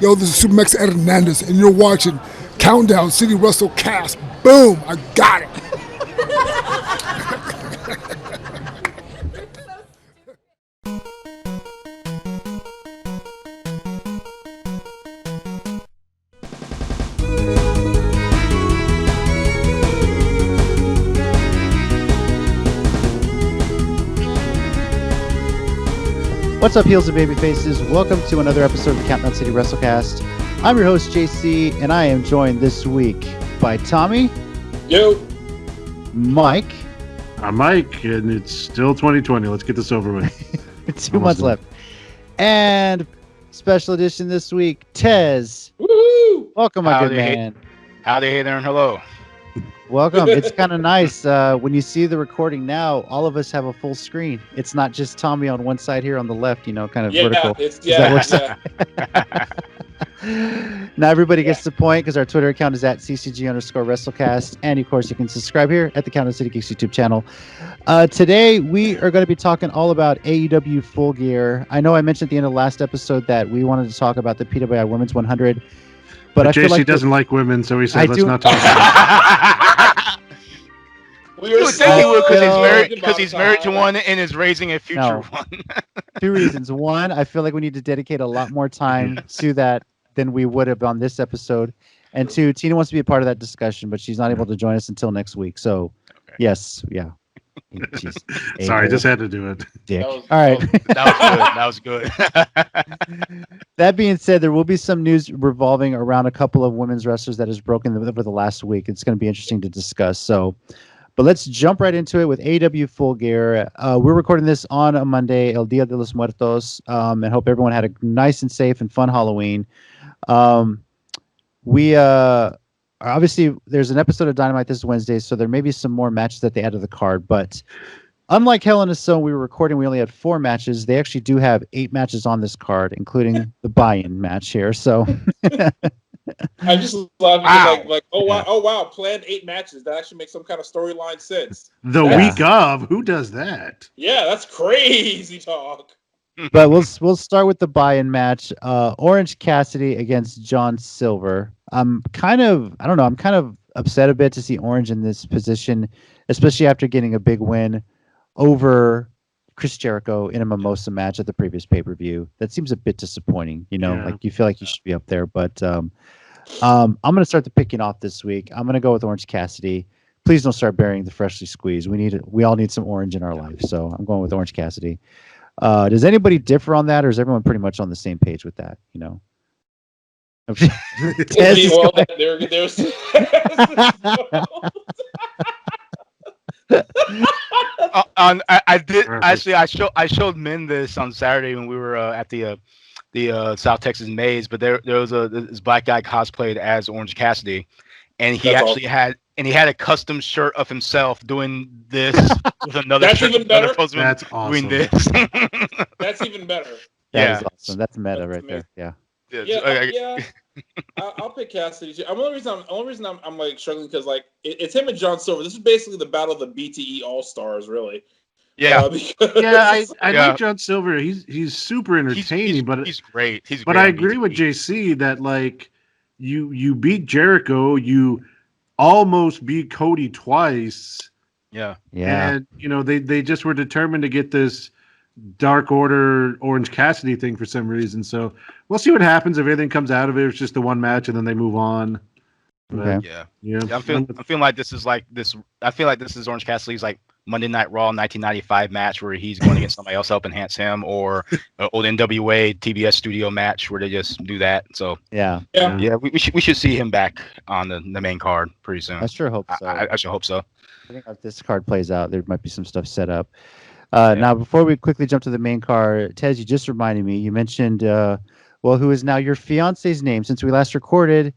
Yo, this is Super Max Hernandez, and you're watching Countdown City WrestleCast. Boom! I got it. What's up, heels and baby faces? Welcome to another episode of the Countdown City WrestleCast. I'm your host, JC, and I am joined this week by Tommy. Yo. Mike. I'm Mike, and it's still 2020. Let's get this over with. 2 months left. And special edition this week, Tez. Woohoo! Welcome, my good man. Howdy, hey there, and hello. Welcome. It's kind of nice when you see the recording now. All of us have a full screen. It's not just Tommy on one side here on the left, kind of vertical. Now everybody gets the point because our Twitter account is at @CCG_WrestleCast, and of course you can subscribe here at the Countdown City Geeks YouTube channel. Today we are going to be talking all about AEW Full Gear. I know I mentioned at the end of the last episode that we wanted to talk about the PWI Women's 100. But I feel like doesn't like women, so he said, let's not talk about it. We were saying he would because he's married to one and is raising a future one. 2 reasons. One, I feel like we need to dedicate a lot more time to that than we would have on this episode. And two, Tina wants to be a part of that discussion, but she's not able to join us until next week. So, yes, yeah. Sorry, just had to do it. Dick. All right. That was good. That being said, there will be some news revolving around a couple of women's wrestlers that has broken over the last week. It's going to be interesting to discuss. So, but let's jump right into it with AEW Full Gear. We're recording this on a Monday, El Dia de los Muertos, and hope everyone had a nice and safe and fun Halloween. Obviously, there's an episode of Dynamite this Wednesday, so there may be some more matches that they add to the card. But unlike Hell in a Cell, we were recording, we only had 4 matches. They actually do have 8 matches on this card, including the buy-in match here. So I just love it. Oh wow, planned 8 matches. That actually makes some kind of storyline sense. Week of, who does that? Yeah, that's crazy talk. But we'll start with the buy-in match. Orange Cassidy against John Silver. I'm kind of upset a bit to see Orange in this position, especially after getting a big win over Chris Jericho in a Mimosa match at the previous pay-per-view. That seems a bit disappointing, like you feel like you should be up there. But I'm going to start the picking off this week. I'm going to go with Orange Cassidy. Please don't start burying the freshly squeezed. We all need some orange in our life. So I'm going with Orange Cassidy. Does anybody differ on that, or is everyone pretty much on the same page with that? I did actually. I showed Min this on Saturday when we were at the South Texas Maze. But there was this black guy cosplayed as Orange Cassidy, and he had a custom shirt of himself doing this with another. That's shirt even better. That's awesome. Doing this. That's even better. That is awesome. That's meta right there. Yeah. I'll pick Cassidy too. The only reason I'm like struggling because it's him and John Silver. This is basically the battle of the BTE All Stars, really. Yeah. I like John Silver. He's super entertaining, but he's great. But I agree with JC that you beat Jericho, you almost beat Cody twice. Yeah. And they just were determined to get this Dark Order Orange Cassidy thing for some reason. So we'll see what happens if anything comes out of it. It's just the one match and then they move on. Okay. Yeah. I'm feeling like this is like this. I feel like this is Orange Cassidy's like Monday Night Raw 1995 match where he's going against somebody else help enhance him, or an old NWA TBS studio match where they just do that. So we should see him back on the main card pretty soon. I sure hope so. I sure hope so. I think if this card plays out, there might be some stuff set up. Now, before we quickly jump to the main card, Tez, you just reminded me. You mentioned, who is now your fiance's name since we last recorded.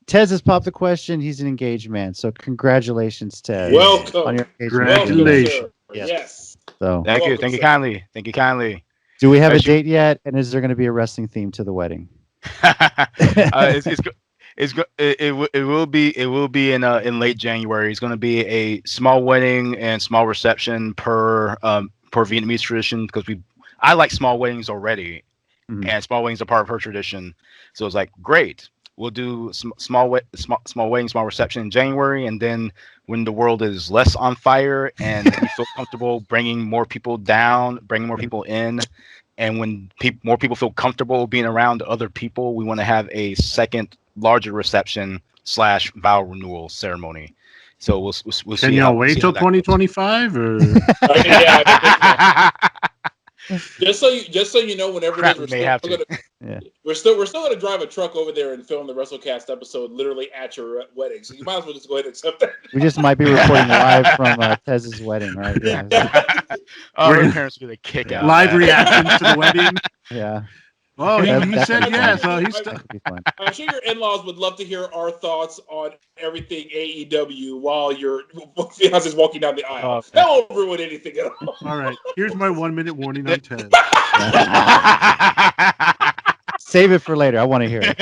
Tez has popped the question. He's an engaged man. So congratulations, Tez. Welcome. On your engagement. Congratulations. Yes. So thank you kindly. Thank you kindly. Do we have a date yet? And is there going to be a wrestling theme to the wedding? It will be in late January. It's going to be a small wedding and small reception per Vietnamese tradition because I like small weddings already. and small weddings are part of her tradition. So it's like, great. We'll do small wedding, small reception in January, and then when the world is less on fire and you feel comfortable bringing more people down, bringing more people in, and when more people feel comfortable being around other people, we want to have a second larger reception / vow renewal ceremony. So we'll see. Can y'all wait till 2025 or? Yeah. Just so you know, whenever we're still gonna drive a truck over there and film the WrestleCast episode literally at your wedding. So you might as well just go ahead and accept that. We just might be reporting live from Tez's wedding, right? Yeah. Her parents will get a kick out. Live reactions to the wedding. Yeah. Oh, he said yes. So that could be fun. I'm sure your in-laws would love to hear our thoughts on everything AEW while your fiance is walking down the aisle. That won't ruin anything at all. All right. Here's my 1-minute warning on Tez. Save it for later. I want to hear it.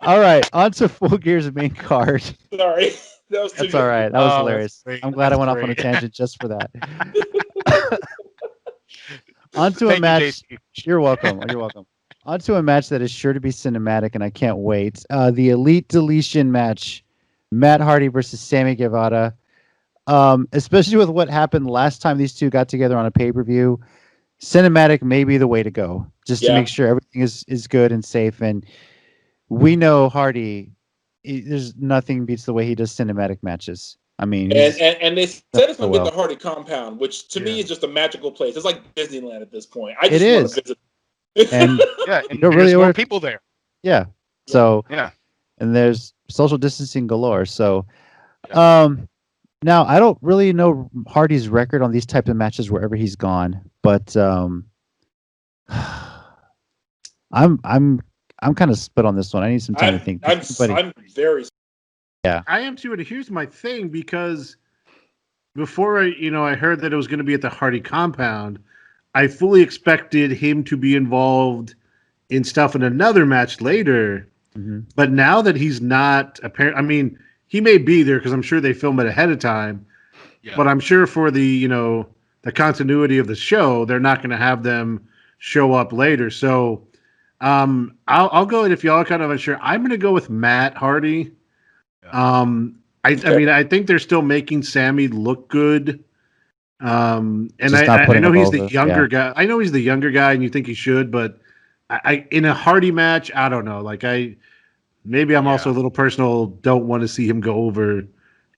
All right. On to Full Gear's main card. Sorry. That's all right. That was hilarious. I'm glad I went off on a tangent just for that. Onto a match. You're welcome. You're welcome. Onto a match that is sure to be cinematic, and I can't wait. The Elite Deletion match, Matt Hardy versus Sammy Guevara. Especially with what happened last time these two got together on a pay-per-view, cinematic may be the way to go, just to make sure everything is good and safe. And we know Hardy, there's nothing beats the way he does cinematic matches. I mean, and they said it's going to be the Hardy compound, which to me is just a magical place. It's like Disneyland at this point. I just want to visit. And and there's more people there. Yeah. So and there's social distancing galore. So, now I don't really know Hardy's record on these types of matches wherever he's gone, but I'm kind of split on this one. I need some time to think. I'm very. Yeah, I am too. And here's my thing, because before I heard that it was going to be at the Hardy compound, I fully expected him to be involved in stuff in another match later. Mm-hmm. But now that he's not apparent, I mean, he may be there because I'm sure they film it ahead of time. Yeah. But I'm sure for the the continuity of the show, they're not going to have them show up later. So I'll go, and if y'all are kind of unsure, I'm going to go with Matt Hardy. I mean, I think they're still making Sammy look good. And I know he's the younger guy. I know he's the younger guy, and you think he should, but I in a Hardy match, I don't know. Like maybe I'm also a little personal. Don't want to see him go over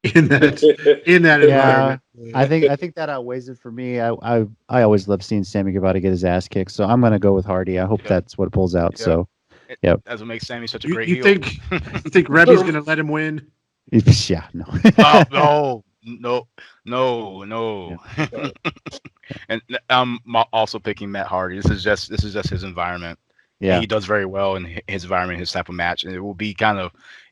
in that environment. I think that outweighs it for me. I always love seeing Sammy Guevara get his ass kicked, so I'm gonna go with Hardy. I hope that's what pulls out. So. Yep. That's what makes Sammy such a great heel. You think Rebby's going to let him win? Yeah, no. No. And I'm also picking Matt Hardy. This is just his environment. Yeah, he does very well in his environment, his type of match, and it will be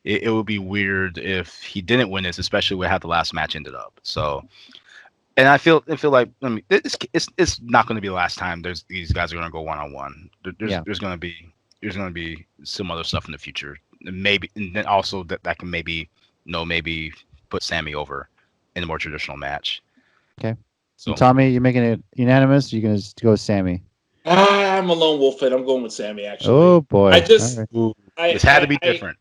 it would be weird if he didn't win this, especially with how the last match ended up. So, and I feel like it's not going to be the last time these guys are going to go one-on-one. There's going to be some other stuff in the future. Maybe, and then also that can maybe put Sammy over in a more traditional match. Okay. So Tommy, you making it unanimous? Or you gonna go with Sammy? I'm a lone wolf fan. I'm going with Sammy, actually. Oh boy. This had to be different.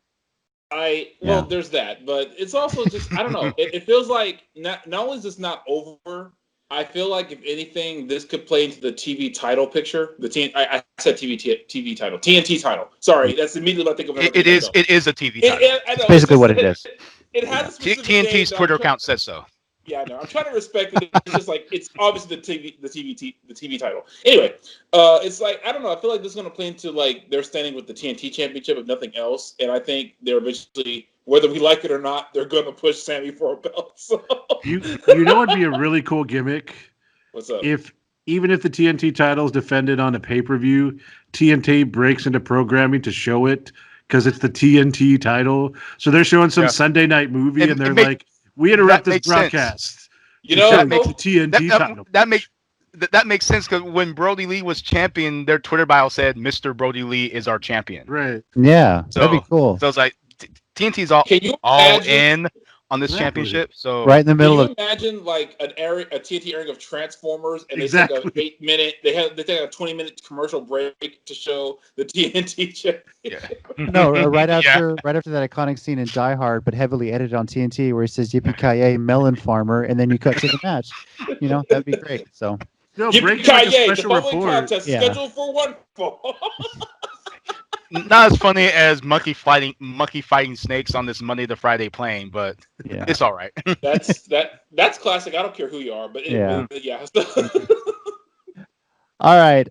There's that, but it's also just I don't know. It feels like not only is this not over, I feel like if anything, this could play into the TV title picture. I said TV title, TNT title. Sorry, that's immediately what I think of. It is a TV title. It's basically what it is. It has TNT's Twitter account says so. Yeah, no, I'm trying to respect it. It's just like it's obviously the TV title. Anyway, it's like I don't know. I feel like this is going to play into like they're standing with the TNT Championship, if nothing else. And I think they're eventually, whether we like it or not, they're going to push Sammy for a belt. So. You know what'd be a really cool gimmick? What's up? Even if the TNT title is defended on a pay-per-view, TNT breaks into programming to show it because it's the TNT title. So they're showing some Sunday night movie, and they're like, "We interrupt this broadcast." Sense. You know, that makes the TNT title. That makes sense because when Brody Lee was champion, their Twitter bio said, "Mr. Brody Lee is our champion." Right. Yeah, that'd be cool. So it's like TNT's all in on this championship. So right in the middle Can of. you imagine like a TNT airing of Transformers, and Exactly. they take a 8-minute, they take a 20-minute commercial break to show the TNT championship. No, right after that iconic scene in Die Hard, but heavily edited on TNT, where he says "Yippee-ki-yay, melon farmer," and then you cut to the match. That'd be great. So, No, break like a Yippee-ki-yay, the special bowling report. contest Yeah. scheduled for 1 fall. Not as funny as monkey fighting snakes on this Monday to Friday plane, but yeah. it's all right. That's classic. I don't care who you are, but Yeah. yeah. All right,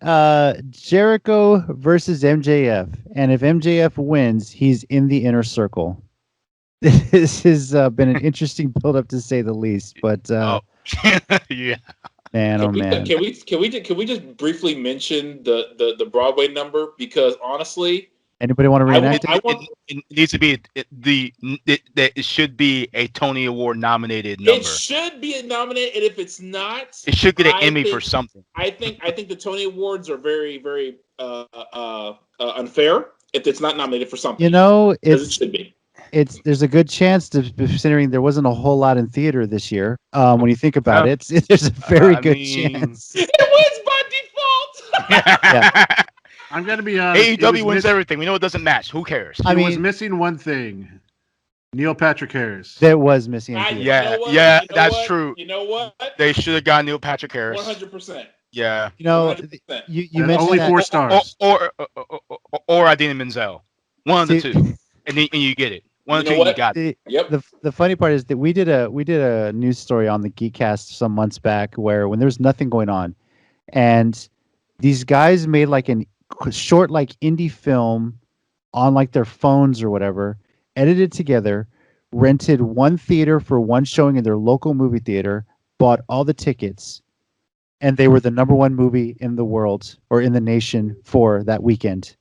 Jericho versus MJF, and if MJF wins, he's in the inner circle. This has been an interesting build-up to say the least, but Yeah. man, Can we just briefly mention the Broadway number, because honestly, anybody want to reenact it? It needs to be it should be a Tony Award nominated number. It should be nominated, and if it's not, It should get an Emmy for something. I think the Tony Awards are very, very unfair if it's not nominated for something. It should be. There's a good chance, considering there wasn't a whole lot in theater this year. When you think about it, there's a very good chance. It wins by default. Yeah. I'm gonna be honest. AEW wins everything. We know it doesn't match. Who cares? It was missing one thing. Neil Patrick Harris. That was missing. That's true. You know what? They should have got Neil Patrick Harris. 100%. Yeah. You 100%. you mentioned only that, 4 stars. Or Idina Menzel. One of the two, and you get it. One of the two, you got it. Yep. The funny part is that we did a news story on the Geekcast some months back where when there was nothing going on, and these guys made like a short like indie film on like their phones or whatever, edited together, rented one theater for one showing in their local movie theater, bought all the tickets, and they were the #1 movie in the world or in the nation for that weekend.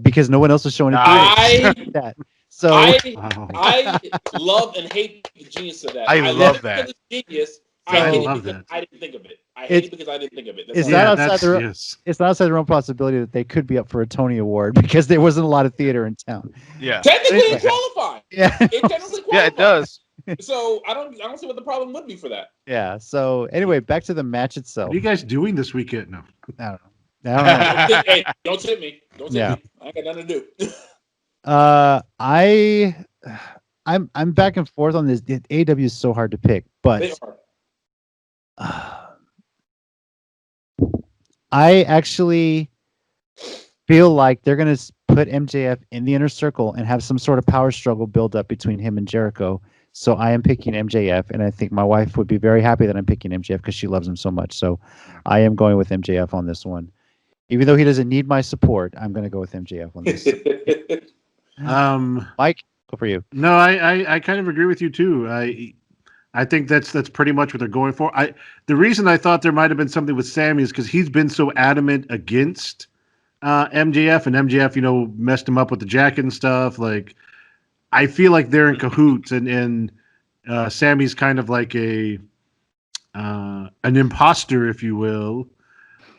Because no one else was showing it. That. So I love and hate the genius of that. I love that. It's genius. I I hate love it because that. I didn't think of it. I hate it because I didn't think of it. It's not outside the realm possibility that they could be up for a Tony Award because there wasn't a lot of theater in town. Yeah. Technically, it qualified. Yeah. It technically qualified. Yeah, it does. So I don't see what the problem would be for that. Yeah. So anyway, back to the match itself. What are you guys doing this weekend? No. I don't know. Hey, don't tip me. Don't tip me. I ain't got nothing to do. I'm back and forth on this. AEW is so hard to pick, but They are. I actually feel like they're going to put MJF in the inner circle and have some sort of power struggle build up between him and Jericho. So I am picking MJF, and I think my wife would be very happy that I'm picking MJF because she loves him so much. So I am going with MJF on this one. Even though he doesn't need my support, I'm going to go with MJF on this. Mike, go for you. No, I kind of agree with you too. I think that's pretty much what they're going for. The reason I thought there might have been something with Sammy is because he's been so adamant against MJF, and MJF, messed him up with the jacket and stuff. Like, I feel like they're in cahoots, and Sammy's kind of like an imposter, if you will.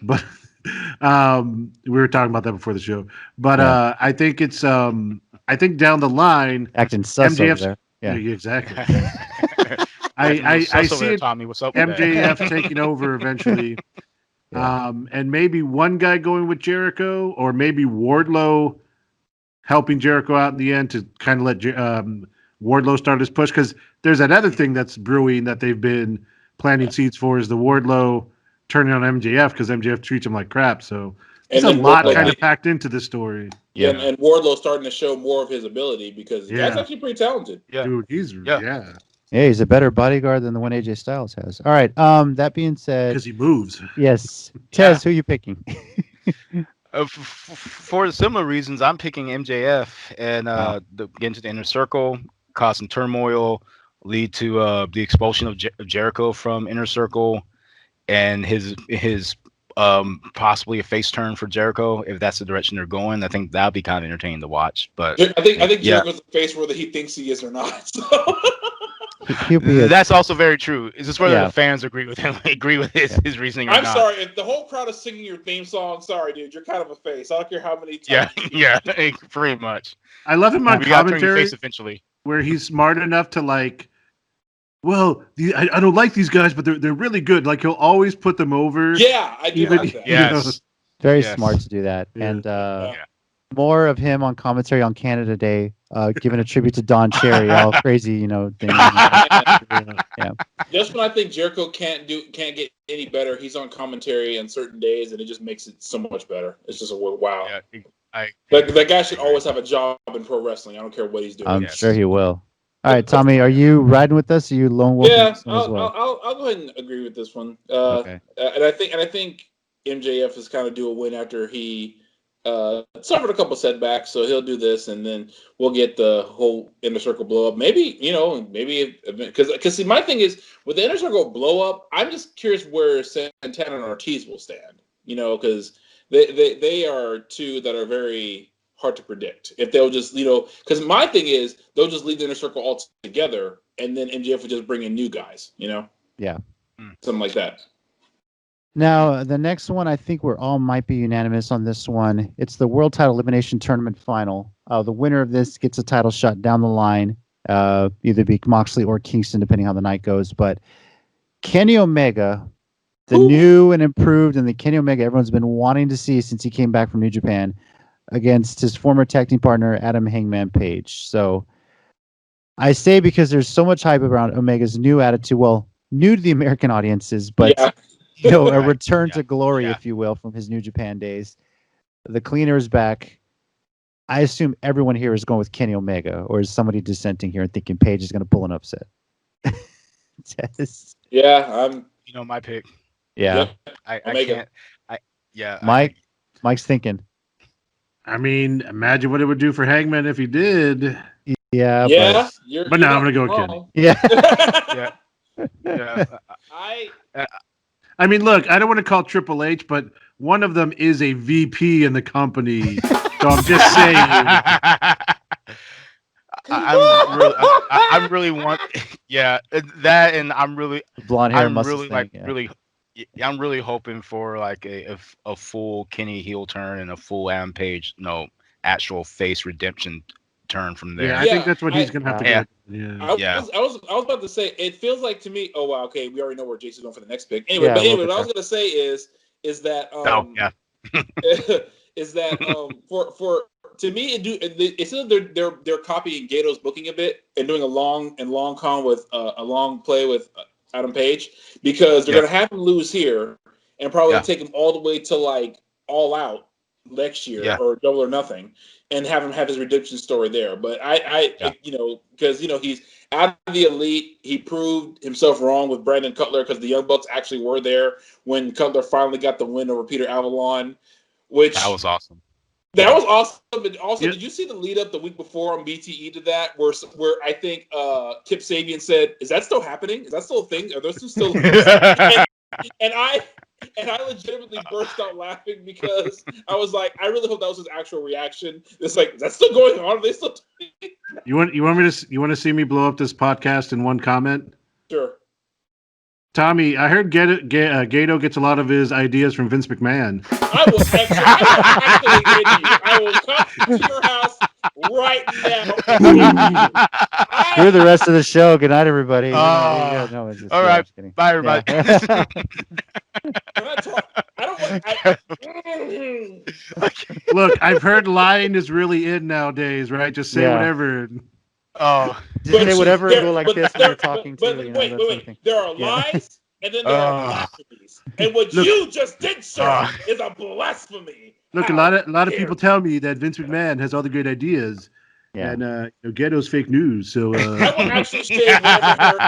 But we were talking about that before the show. But I think it's I think down the line, acting sus over there. Yeah, exactly. I see it, Tommy. What's up with MJF taking over eventually. And maybe one guy going with Jericho, or maybe Wardlow helping Jericho out in the end to kind of let Wardlow start his push. Because there's that other thing that's brewing that they've been planting seeds for, is the Wardlow turning on MJF because MJF treats him like crap. So there's a lot kind of packed into this story. Yeah, and Wardlow's starting to show more of his ability because the guy's actually pretty talented. Yeah. Dude, he's he's a better bodyguard than the one AJ Styles has. All right. That being said, because he moves. Yes, Tez, who are you picking? For similar reasons, I'm picking MJF and get into the inner circle, cause some turmoil, lead to the expulsion of Jericho from inner circle, and his possibly a face turn for Jericho if that's the direction they're going. I think that'll be kind of entertaining to watch. But I think Jericho's the face whether he thinks he is or not. So. That's also very true. Is this whether the fans agree with him, agree with his reasoning or not? I'm sorry, if the whole crowd is singing your theme song, sorry, dude, you're kind of a face. I don't care how many times. Yeah, pretty much. I love him on commentary. Face eventually. where he's smart enough to like, well, I don't like these guys, but they're really good. Like he'll always put them over. Yeah, I do even like that. Yes. Very Yes. smart to do that. Yeah. And more of him on commentary on Canada Day, giving a tribute to Don Cherry, all crazy, thing. Yeah. Just when I think Jericho can't get any better, he's on commentary on certain days, and it just makes it so much better. It's just a wow. Yeah, That guy should always have a job in pro wrestling. I don't care what he's doing. I'm sure he will. All right, Tommy, are you riding with us? Or are you lone wolf? Yeah, as well? I'll go ahead and agree with this one. Okay. And I think MJF is kind of due a win after he suffered a couple setbacks, so he'll do this, and then we'll get the whole inner circle blow up. Maybe because see, my thing is with the inner circle blow up, I'm just curious where Santana and Ortiz will stand. Because they are two that are very hard to predict. If they'll just because my thing is they'll just leave the inner circle altogether, and then MJF will just bring in new guys. Yeah. Something like that. Now, the next one, I think we're all might be unanimous on this one. It's the World Title Elimination Tournament Final. The winner of this gets a title shot down the line, either be Moxley or Kingston, depending how the night goes. But Kenny Omega, the new and improved, and the Kenny Omega everyone's been wanting to see since he came back from New Japan, against his former tag team partner, Adam Hangman Page. So I say because there's so much hype around Omega's new attitude, well, new to the American audiences, but... Yeah. A return to glory, if you will, from his New Japan days. The cleaner is back. I assume everyone here is going with Kenny Omega, or is somebody dissenting here and thinking Page is going to pull an upset? Yeah, I'm. my pick. Yeah, I Omega. can't. Mike's thinking. I mean, imagine what it would do for Hangman if he did. Yeah, but no, I'm gonna go with Kenny. Yeah. Yeah. I mean, look, I don't want to call Triple H, but one of them is a VP in the company. So I'm just saying. I'm really that, and I'm really blonde hair, I'm really hoping for like a full Kenny heel turn and a full Adam Page, actual face redemption turn from there. Yeah, I think that's what he's gonna have to do. Yeah. I was about to say, it feels like to me. Oh wow, okay, we already know where Jason's going for the next pick. Anyway, what I was gonna say is that is that for to me it's either they're copying Gato's booking a bit and doing a long con with a long play with Adam Page, because they're gonna have him lose here and probably take him all the way to like All Out next year or Double or Nothing, and have him have his redemption story there. But because he's out of the Elite, he proved himself wrong with Brandon Cutler, because the Young Bucks actually were there when Cutler finally got the win over Peter Avalon, which that was awesome. That was awesome. But also, did you see the lead up the week before on BTE to that, where I think Kip Sabian said, "Is that still happening? Is that still a thing? Are those two still?" And I legitimately burst out laughing, because I was like, I really hope that was his actual reaction. It's like, that's still going on. Are they still? You want to see me blow up this podcast in one comment? Sure. Tommy, I heard Gato gets a lot of his ideas from Vince McMahon. I will come to your house right now. Screw the rest of the show. Good night, everybody. All right. Bye, everybody. Yeah. Look, I've heard lying is really in nowadays, right? Just say whatever. Just say whatever and go like this when you're talking to. Wait. There are lies, and then there are blasphemies. And what you just did, sir, is a blasphemy. Look, a lot of people tell me that Vince McMahon has all the great ideas. Yeah. And Ghetto's fake news. So I will actually shave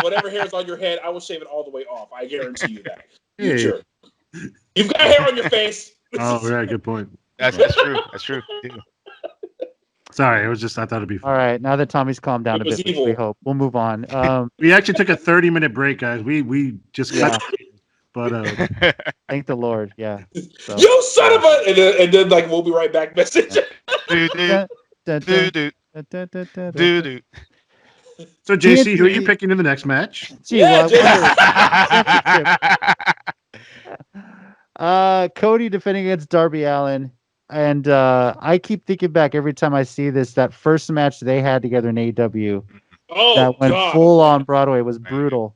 whatever hair is on your head. I will shave it all the way off. I guarantee you that. Future. You've got hair on your face. Oh, right. Good point. That's true. That's true. Yeah. Sorry, I thought it'd be fun. All right, now that Tommy's calmed down a bit, which we hope, we'll move on. We actually took a 30-minute break, guys. We just cut. But thank the Lord. Yeah. So. You son of a! And then like we'll be right back. Message. So JC, who are you picking in the next match? Cody defending against Darby Allin. And I keep thinking back every time I see this, that first match they had together in AEW. Oh, that went God. full on Broadway. It was brutal.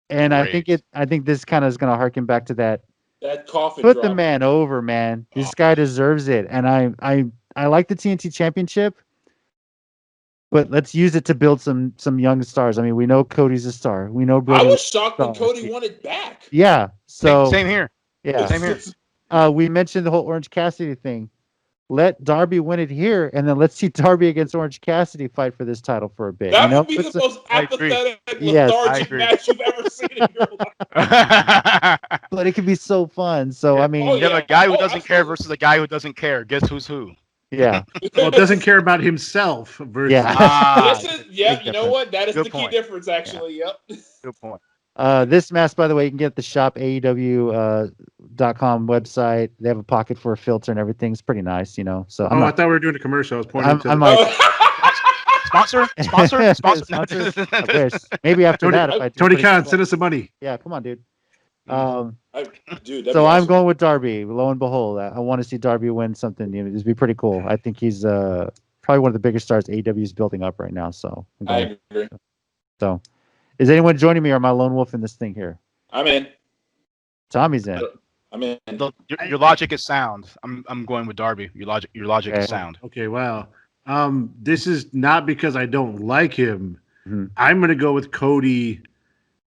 And Great. I think this kind of is going to harken back to that. That coffin Put drop. the man over, man. This guy deserves it. And I like the TNT Championship, but let's use it to build some young stars. I mean, we know Cody's a star. We know I Brody. was shocked when Cody won it back. Yeah. So Same here. yeah. Same here. We mentioned the whole Orange Cassidy thing. Let Darby win it here, and then let's see Darby against Orange Cassidy fight for this title for a bit. That would be the most I agree. apathetic, Yes, lethargic match you've ever seen in your life. but it could be so fun. So I mean, You have a guy who doesn't care versus a guy who doesn't care. Guess who's who? yeah, Well, doesn't care about himself versus. yeah. You know what? That is Good the point. key difference, actually. Yep. Good point. This mask, by the way, you can get at the shop AEW.com website. They have a pocket for a filter and everything. It's pretty nice, you know. So I thought we were doing a commercial. I was pointing to. I might Sponsor. Sponsor? I wish. Maybe after Tony, that, if I do Tony pretty Khan, cool. send us some money. Yeah, come on, dude. Dude, So I'm going with Darby. Lo and behold, I want to see Darby win something. You know, this would be pretty cool. I think he's probably one of the biggest stars AEW is building up right now. So I agree. So, is anyone joining me or am I lone wolf in this thing here? I'm in. Tommy's in. I'm in. Your logic is sound. I'm going with Darby. Your logic Okay. is sound. Okay, wow. This is not because I don't like him. Mhm. I'm going to go with Cody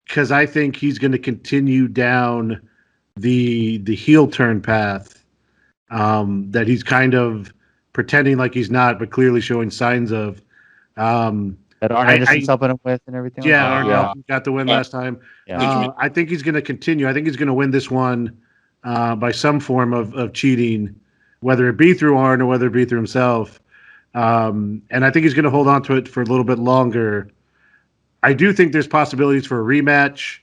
because I think he's going to continue down the heel turn path that he's kind of pretending like he's not, but clearly showing signs of. That Arn Anderson's helping him with and everything. Yeah, like Arn that? Anderson got the win last time. Yeah. I think he's going to continue. I think he's going to win this one by some form of cheating, whether it be through Arn or whether it be through himself. And I think he's going to hold on to it for a little bit longer. I do think there's possibilities for a rematch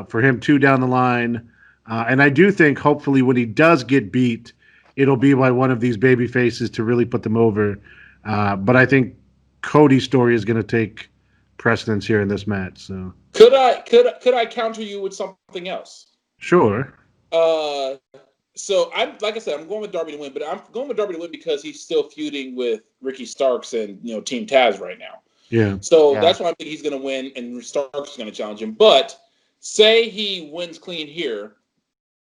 for him too down the line. And I do think hopefully when he does get beat, it'll be by one of these baby faces to really put them over. But I think Cody's story is going to take precedence here in this match. So could I counter you with something else? Sure. So I'm like I said, I'm going with Darby to win, but I'm going with Darby to win because he's still feuding with Ricky Starks and Team Taz right now. Yeah. So that's why I think he's going to win, and Starks is going to challenge him. But say he wins clean here,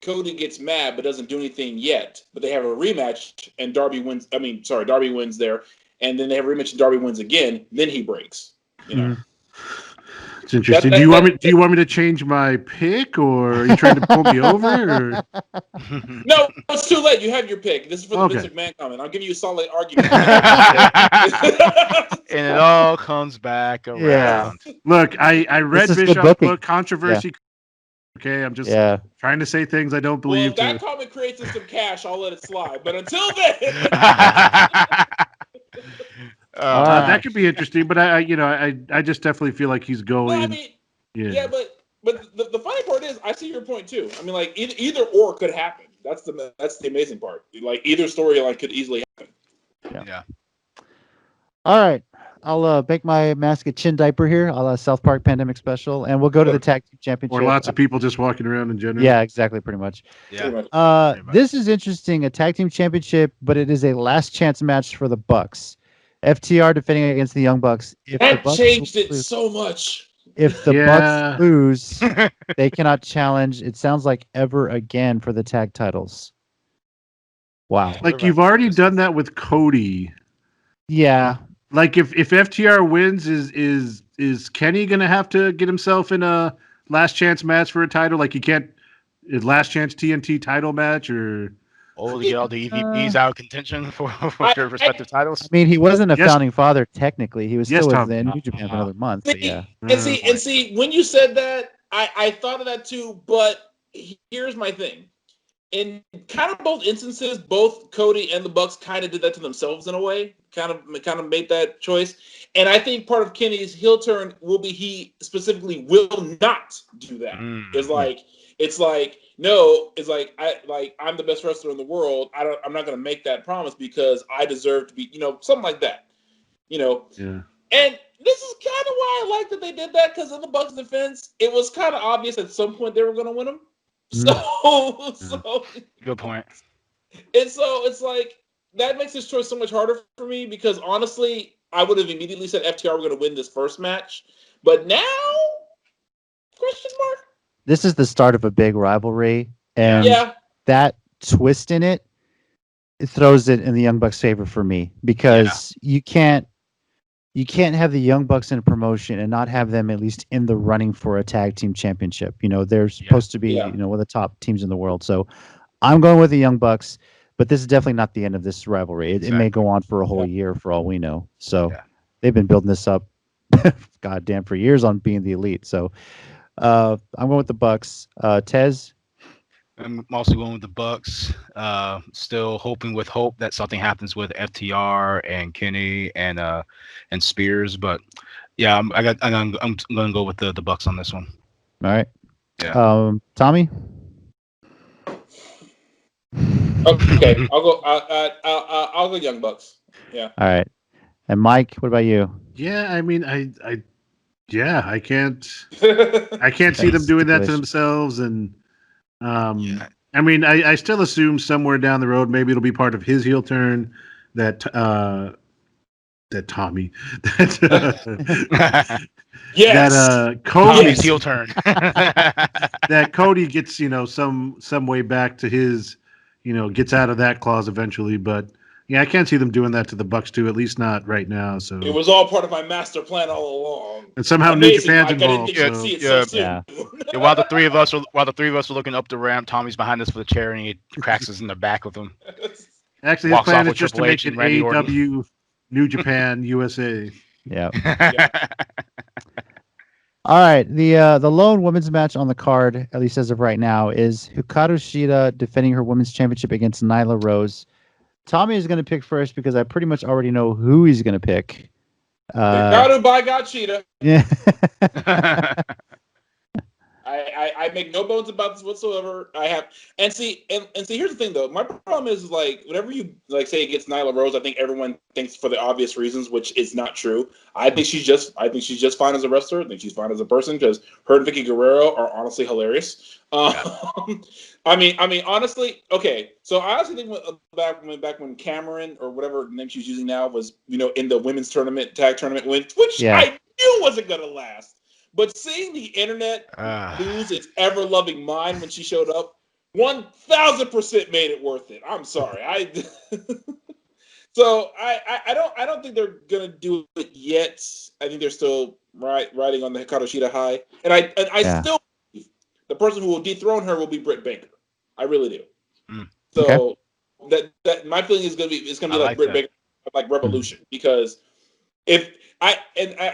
Cody gets mad but doesn't do anything yet. But they have a rematch, and Darby wins. Darby wins there, and then they have a rematch, and Darby wins again. Then he breaks. It's interesting. Do you want me to change my pick, or are you trying to pull me over? Or? No, it's too late. You have your pick. This is for the Vince McMahon comment. I'll give you a solid argument. And it all comes back around. Yeah. Look, I read Bischoff's book, Controversy. Yeah. Okay, I'm just trying to say things I don't believe. Well, if that comment creates us some cash, I'll let it slide. But until then, that could be interesting. But I just definitely feel like he's going. No, I mean, but the funny part is, I see your point too. I mean, like either or could happen. That's the amazing part. Like either storyline could easily happen. Yeah. All right. I'll make my mask a chin diaper here. I'll South Park Pandemic Special, and we'll go to the Tag Team Championship. Or lots of people just walking around in general. Yeah, exactly, pretty much. Yeah. This is interesting. A Tag Team Championship, but it is a last chance match for the Bucks. FTR defending against the Young Bucks. That changed it so much. If the Bucks lose, they cannot challenge, it sounds like, ever again for the tag titles. Wow. Like you've already done that with Cody. Yeah. Like if FTR wins, is Kenny gonna have to get himself in a last chance match for a title? Like he can't last chance TNT title match or to get all the EVPs out of contention for their respective titles. I mean, he wasn't a founding father technically. He was still Tom. in New Japan for another month. But yeah. And see, when you said that, I thought of that too. But here's my thing. In kind of both instances, both Cody and the Bucks kind of did that to themselves in a way. Kind of made that choice. And I think part of Kenny's heel turn will be he specifically will not do that. It's like I'm the best wrestler in the world. I'm not going to make that promise because I deserve to be, something like that. Yeah. And this is kind of why I like that they did that, because in the Bucks' defense, it was kind of obvious at some point they were going to win them. So Good point. And so it's like that makes this choice so much harder for me because honestly, I would have immediately said FTR were going to win this first match. But now, question mark? This is the start of a big rivalry, and that twist in it throws it in the Young Bucks' favor for me, because you can't have the Young Bucks in a promotion and not have them at least in the running for a tag team championship. They're supposed to be one of the top teams in the world. So I'm going with the Young Bucks, but this is definitely not the end of this rivalry. It may go on for a whole year for all we know. So they've been building this up, goddamn, for years on being the elite. So I'm going with the Bucks. Tez? I'm also going with the Bucks. Still hoping with hope that something happens with FTR and Kenny and Spears. But yeah, I'm going to go with the Bucks on this one. All right. Yeah. Tommy? Okay, I'll go Young Bucks. Yeah. All right. And Mike, what about you? Yeah, I mean, I can't see them doing that to themselves, and I mean, I still assume somewhere down the road maybe it'll be part of his heel turn that Tommy that Cody's heel turn that Cody gets some way back to his gets out of that clause eventually, but. Yeah, I can't see them doing that to the Bucks too, at least not right now. So it was all part of my master plan all along. And somehow New Japan's involved. While the three of us are looking up the ramp, Tommy's behind us with a chair and he cracks us in the back with him. Actually, his plan is just to make it AEW New Japan USA. Yeah. All right, the lone women's match on the card, at least as of right now, is Hikaru Shida defending her women's championship against Nyla Rose. Tommy is going to pick first because I pretty much already know who he's going to pick. Hikaru by God Shida. Yeah. I make no bones about this whatsoever. I have and see here's the thing though. My problem is whenever you say against Nyla Rose, I think everyone thinks for the obvious reasons, which is not true. I think she's just fine as a wrestler. I think she's fine as a person because her and Vicky Guerrero are honestly hilarious. I mean honestly, okay. So I honestly think back when Cameron or whatever name she's using now was in the women's tag tournament win, which I knew wasn't gonna last. But seeing the internet lose its ever-loving mind when she showed up, 1,000% made it worth it. I'm sorry. So I don't think they're gonna do it yet. I think they're still riding on the Hikaru Shida high, and I still believe the person who will dethrone her will be Britt Baker. I really do. So that my feeling is gonna be like Britt Baker, like Revolution, because I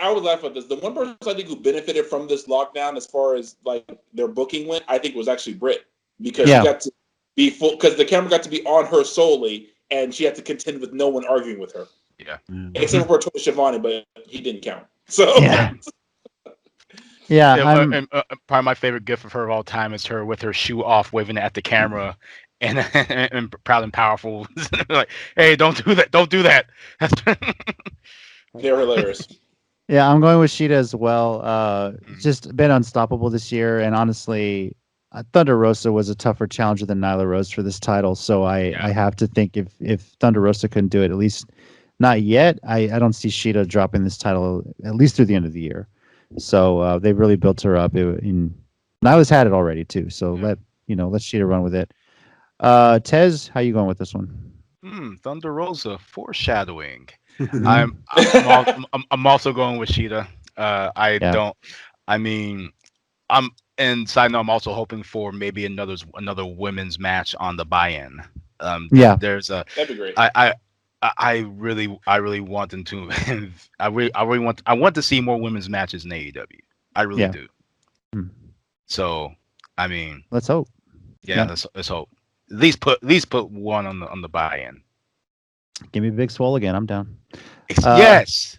always laugh at this. The one person I think who benefited from this lockdown, as far as their booking went, I think was actually Britt, because she got to be full, because the camera got to be on her solely, and she had to contend with no one arguing with her. Yeah, except for Tony Schiavone, but he didn't count. So and probably my favorite gif of her of all time is her with her shoe off, waving at the camera. And proud and powerful, like, hey, don't do that. They're hilarious. Yeah, I'm going with Shida as well. Just been unstoppable this year, and honestly, Thunder Rosa was a tougher challenger than Nyla Rose for this title. So I have to think if Thunder Rosa couldn't do it, at least not yet, I don't see Shida dropping this title at least through the end of the year. So they've really built her up. Nyla's had it already tlet Shida run with it. Tez, how you going with this one? Thunder Rosa foreshadowing. I'm also going with Shida. And side note, I'm also hoping for maybe another women's match on the buy-in. That'd be great. I really want them to. I want to see more women's matches in AEW. I really do. So, I mean, let's hope. Yeah, let's hope. At least put one on the buy-in. Give me Big Swole again. I'm down. Yes.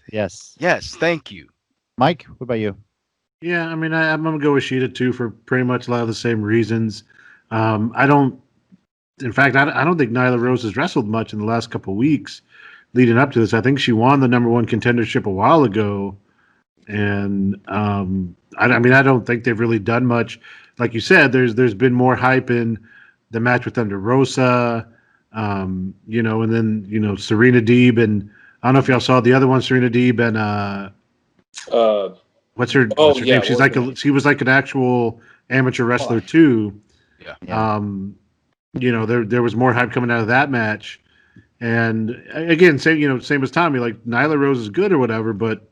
Thank you, Mike. What about you? Yeah, I mean, I'm gonna go with Shida too for pretty much a lot of the same reasons. I don't think Nyla Rose has wrestled much in the last couple of weeks leading up to this. I think she won the number one contendership a while ago, and I don't think they've really done much. Like you said, there's been more hype in the match with Thunder Rosa, and then Serena Deeb and I don't know if y'all saw the other one, Serena Deeb and what's her name? She was like an actual amateur wrestler too. Yeah. There was more hype coming out of that match. And again, same as Tommy, like Nyla Rose is good or whatever, but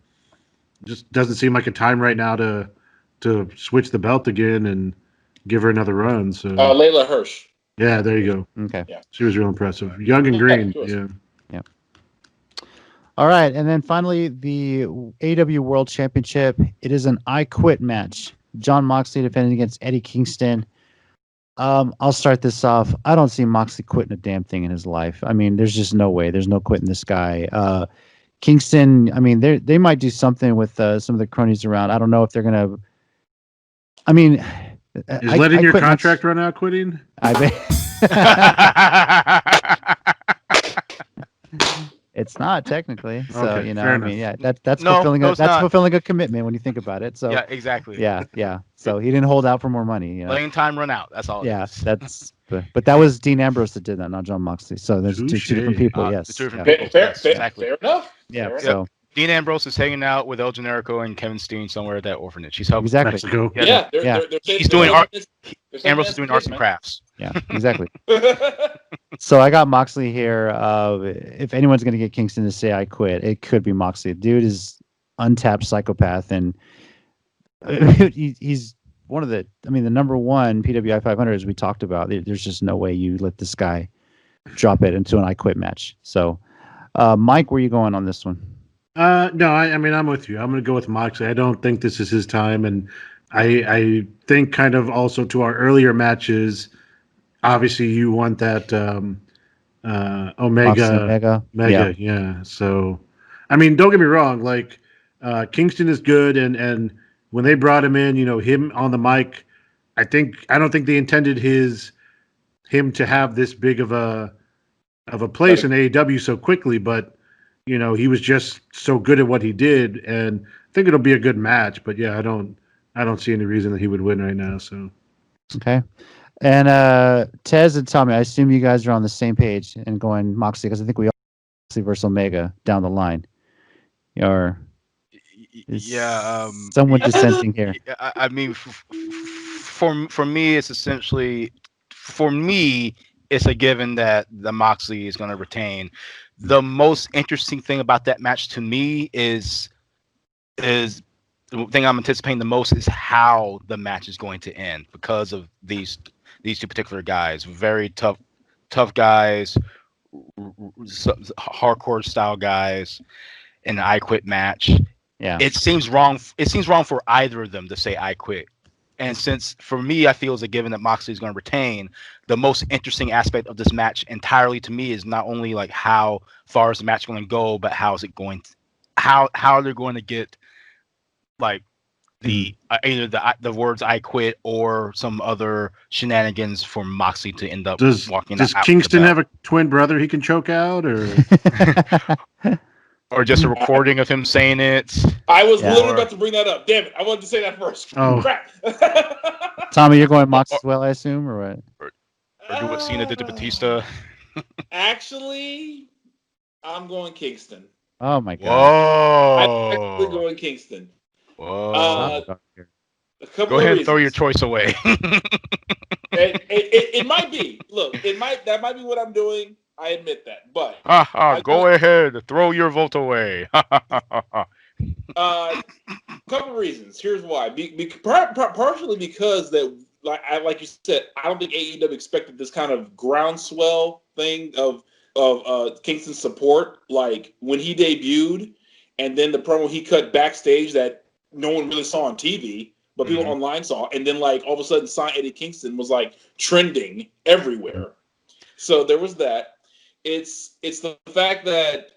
just doesn't seem like a time right now to switch the belt again and give her another run. So Layla Hirsch. Yeah, there you go. Okay. Yeah. She was real impressive. Young and green. Yeah. All right, and then finally the AEW World Championship. It is an I Quit match. Jon Moxley defending against Eddie Kingston. I'll start this off. I don't see Moxley quitting a damn thing in his life. I mean, there's just no way. There's no quitting this guy. Kingston, I mean, they might do something with some of the cronies around. I don't know if they're gonna. I mean, is letting your contract run out quitting? I bet. It's not technically. So okay, I mean, yeah, that's fulfilling a commitment when you think about it. So yeah, exactly. Yeah. So he didn't hold out for more money. Letting time run out. That's all. That's. But that was Dean Ambrose that did that, not Jon Moxley. So there's two different people. Yes. Fair enough. Yeah. So Dean Ambrose is hanging out with El Generico and Kevin Steen somewhere at that orphanage. He's helping Mexico. He's doing Ambrose is doing arts and crafts. Yeah, exactly. So I got Moxley here. If anyone's going to get Kingston to say I quit, it could be Moxley. Dude is untapped psychopath, and he's one of the number one PWI 500 as we talked about. There's just no way you let this guy drop it into an I quit match. So, Mike, where are you going on this one? No, I mean, I'm with you. I'm going to go with Moxley. I don't think this is his time, and I think kind of also to our earlier matches. Obviously, you want that Omega. Yeah. So, I mean, don't get me wrong. Like, Kingston is good, and when they brought him in, him on the mic, I don't think they intended him to have this big of a place in AEW so quickly. But he was just so good at what he did, and I think it'll be a good match. But yeah, I don't see any reason that he would win right now. So, okay. And Tez and Tommy, I assume you guys are on the same page and going Moxley because I think we all Moxley versus Omega down the line. Or someone dissenting here. I mean, for me, it's essentially it's a given that the Moxley is going to retain. The most interesting thing about that match to me is the thing I'm anticipating the most is how the match is going to end because of these two particular guys. Very tough guys, hardcore style guys in an I Quit match. Yeah. It seems wrong for either of them to say I quit. And since for me, I feel it's a given that Moxley is going to retain, the most interesting aspect of this match entirely to me is not only like how far is the match going to go, but how is it going to, how they're going to get like the either the words I quit or some other shenanigans for Moxley to end up walking out. Does Kingston have a twin brother he can choke out or or just a recording of him saying it? I was literally about to bring that up. Damn it. I wanted to say that first. Oh. Crap. Tommy, you're going Mox as well, I assume, or what? Or do what Cena did to Batista? Actually, I'm going Kingston. Oh, my God. Whoa. I'm actually going Kingston. Whoa. Go ahead and throw your choice away. It might be. Look, that might be what I'm doing. I admit that, but go ahead, throw your vote away. Couple reasons. Here's why. Partially because that, like you said, I don't think AEW expected this kind of groundswell thing of Kingston's support. Like when he debuted, and then the promo he cut backstage that no one really saw on TV, but people online saw, and then like all of a sudden, sign Eddie Kingston was like trending everywhere. So there was that. It's the fact that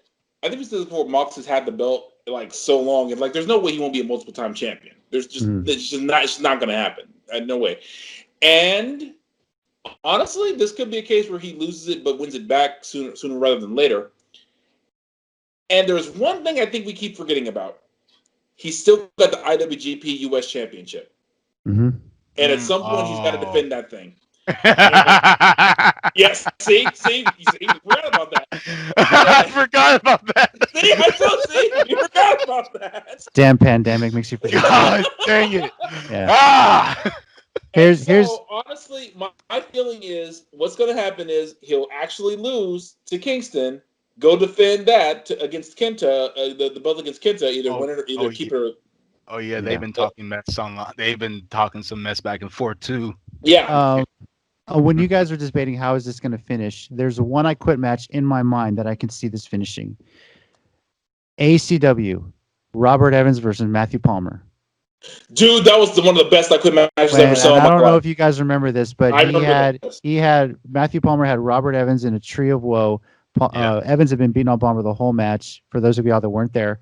I think we said before, Mox has had the belt like so long, and like there's no way he won't be a multiple time champion. It's just not going to happen. No way. And honestly, this could be a case where he loses it but wins it back sooner rather than later. And there's one thing I think we keep forgetting about. He's still got the IWGP US Championship, and at some point he's got to defend that thing. Yes, see, you forgot about that. I forgot about that. See, I still see. You forgot about that. Damn pandemic makes you forget. God dang it! Yeah. Ah! Here's Honestly, my feeling is what's going to happen is he'll actually lose to Kingston, go defend that against Kenta, the belt against Kenta, either win it or either keep her. Oh yeah, they've been talking mess online. They've been talking some mess back and forth too. Yeah. When you guys were debating how is this going to finish, there's a one I quit match in my mind that I can see this finishing. ACW, Robert Evans versus Matthew Palmer. Dude, that was one of the best I quit matches I ever saw. I don't know if you guys remember this, but he had Matthew Palmer had Robert Evans in a tree of woe. Evans had been beating on Palmer the whole match. For those of you out that weren't there,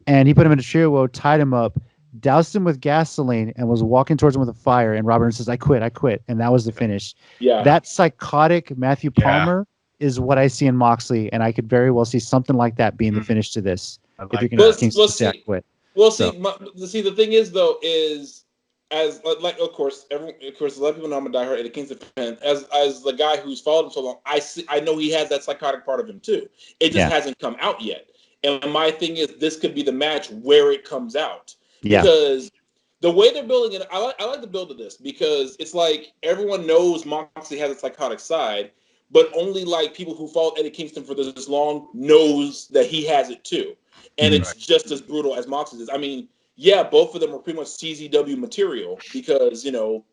and he put him in a tree of woe, tied him up, doused him with gasoline, and was walking towards him with a fire. And Robert says, "I quit," and that was the finish. Yeah, that psychotic Matthew Palmer is what I see in Moxley, and I could very well see something like that being the finish to this. If you're going to say I quit. Well, see, the thing is though, is as like of course, a lot of people know I'm a diehard Eddie Kingston fan. As the guy who's followed him so long, I know he has that psychotic part of him too. It just hasn't come out yet. And my thing is, this could be the match where it comes out because the way they're building it, I like the build of this because it's like everyone knows Moxley has a psychotic side, but only like people who followed Eddie Kingston for this long knows that he has it too. And it's just as brutal as Moxley is. I mean, yeah, both of them are pretty much CZW material because,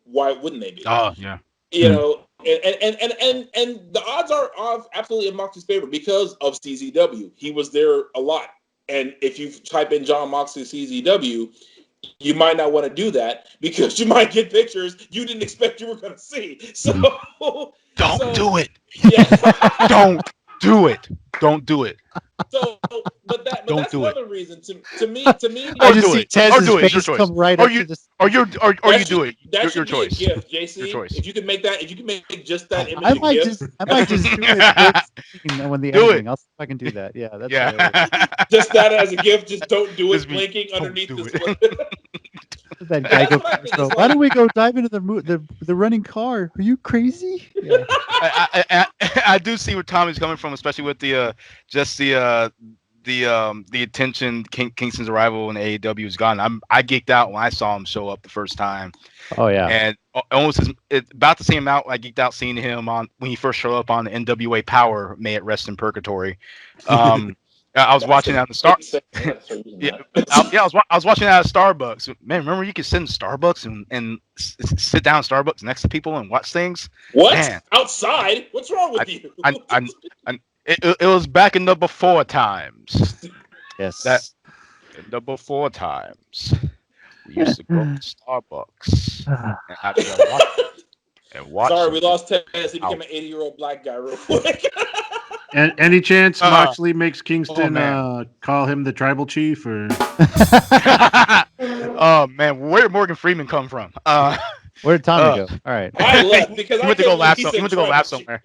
why wouldn't they be? Oh, yeah. And the odds are absolutely in Moxley's favor because of CZW. He was there a lot. And if you type in John Moxley CZW, you might not want to do that because you might get pictures you didn't expect you were going to see. So don't do it. Yeah. Don't do it. Don't do it. So, but that's another reason to me. I just see Tez's face come right up to this. Or you do it. That your choice. Gift, JC. Your choice. If you can make just that image. I might just do it when the editing. I'll see if I can do that. Yeah, that's just that as a gift. Just don't do it. Blinking underneath this. That guy goes, why don't we go dive into the running car? Are you crazy? Yeah. I do see where Tommy's coming from, especially with the attention Kingston's arrival in AEW has gotten. I geeked out when I saw him show up the first time. Oh yeah, and almost about the same amount I geeked out seeing him on when he first showed up on the NWA Power. May it rest in purgatory. I was watching that at the I was watching that at Starbucks. Man, remember you could sit in Starbucks and sit down in Starbucks next to people and watch things. What? Man. Outside? What's wrong with you? It was back in the before times. Yes. That in the before times. We used to go to Starbucks and watch. Sorry, we lost Ted. He became an 80-year-old black guy real quick. And any chance Moxley makes Kingston call him the tribal chief? Or oh man, where did Morgan Freeman come from? Where did Tommy go? All right, I left because he went to go laugh somewhere.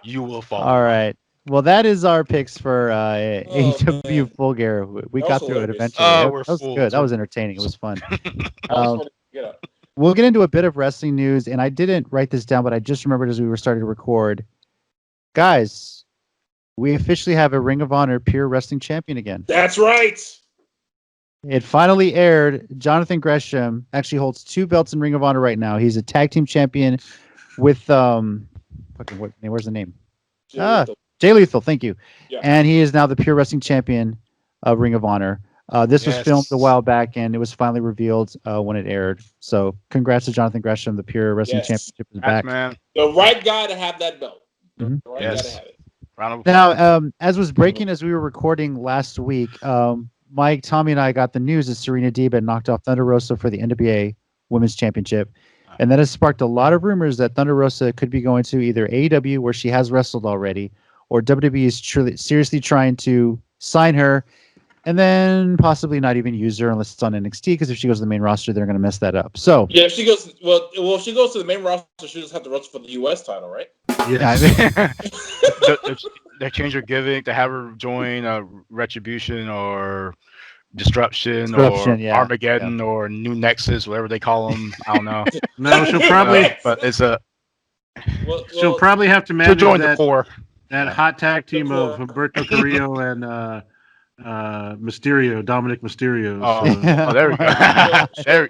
You will fall. All right. Well, that is our picks for AEW Full Gear. We got through it eventually. That was good. That was entertaining. It was fun. We'll get into a bit of wrestling news, and I didn't write this down, but I just remembered as we were starting to record. Guys, we officially have a Ring of Honor Pure Wrestling Champion again. That's right. It finally aired. Jonathan Gresham actually holds 2 belts in Ring of Honor right now. He's a tag team champion with where's the name? Jay Lethal, thank you. Yeah. And he is now the Pure Wrestling Champion of Ring of Honor. This was filmed a while back, and it was finally revealed when it aired. So congrats to Jonathan Gresham. The Pure Wrestling Championship is back. Man. The right guy to have that belt. Mm-hmm. The right guy to have it. Now, as was breaking as we were recording last week, Mike, Tommy, and I got the news that Serena Deeb had knocked off Thunder Rosa for the NWA Women's Championship. And that has sparked a lot of rumors that Thunder Rosa could be going to either AEW, where she has wrestled already, or WWE is seriously trying to sign her and then possibly not even use her unless it's on NXT, because if she goes to the main roster, they're going to mess that up. So yeah, if she goes, if she goes to the main roster, she'll just have to wrestle for the U.S. title, right? Yeah. They change her gimmick to have her join Retribution or Disruption or Armageddon or New Nexus, whatever they call them. I don't know. No, she'll probably. But it's she'll probably have to manage join that. The core. That hot tag team of For- Humberto Carrillo and Mysterio, Dominic Mysterio. Oh, there we go.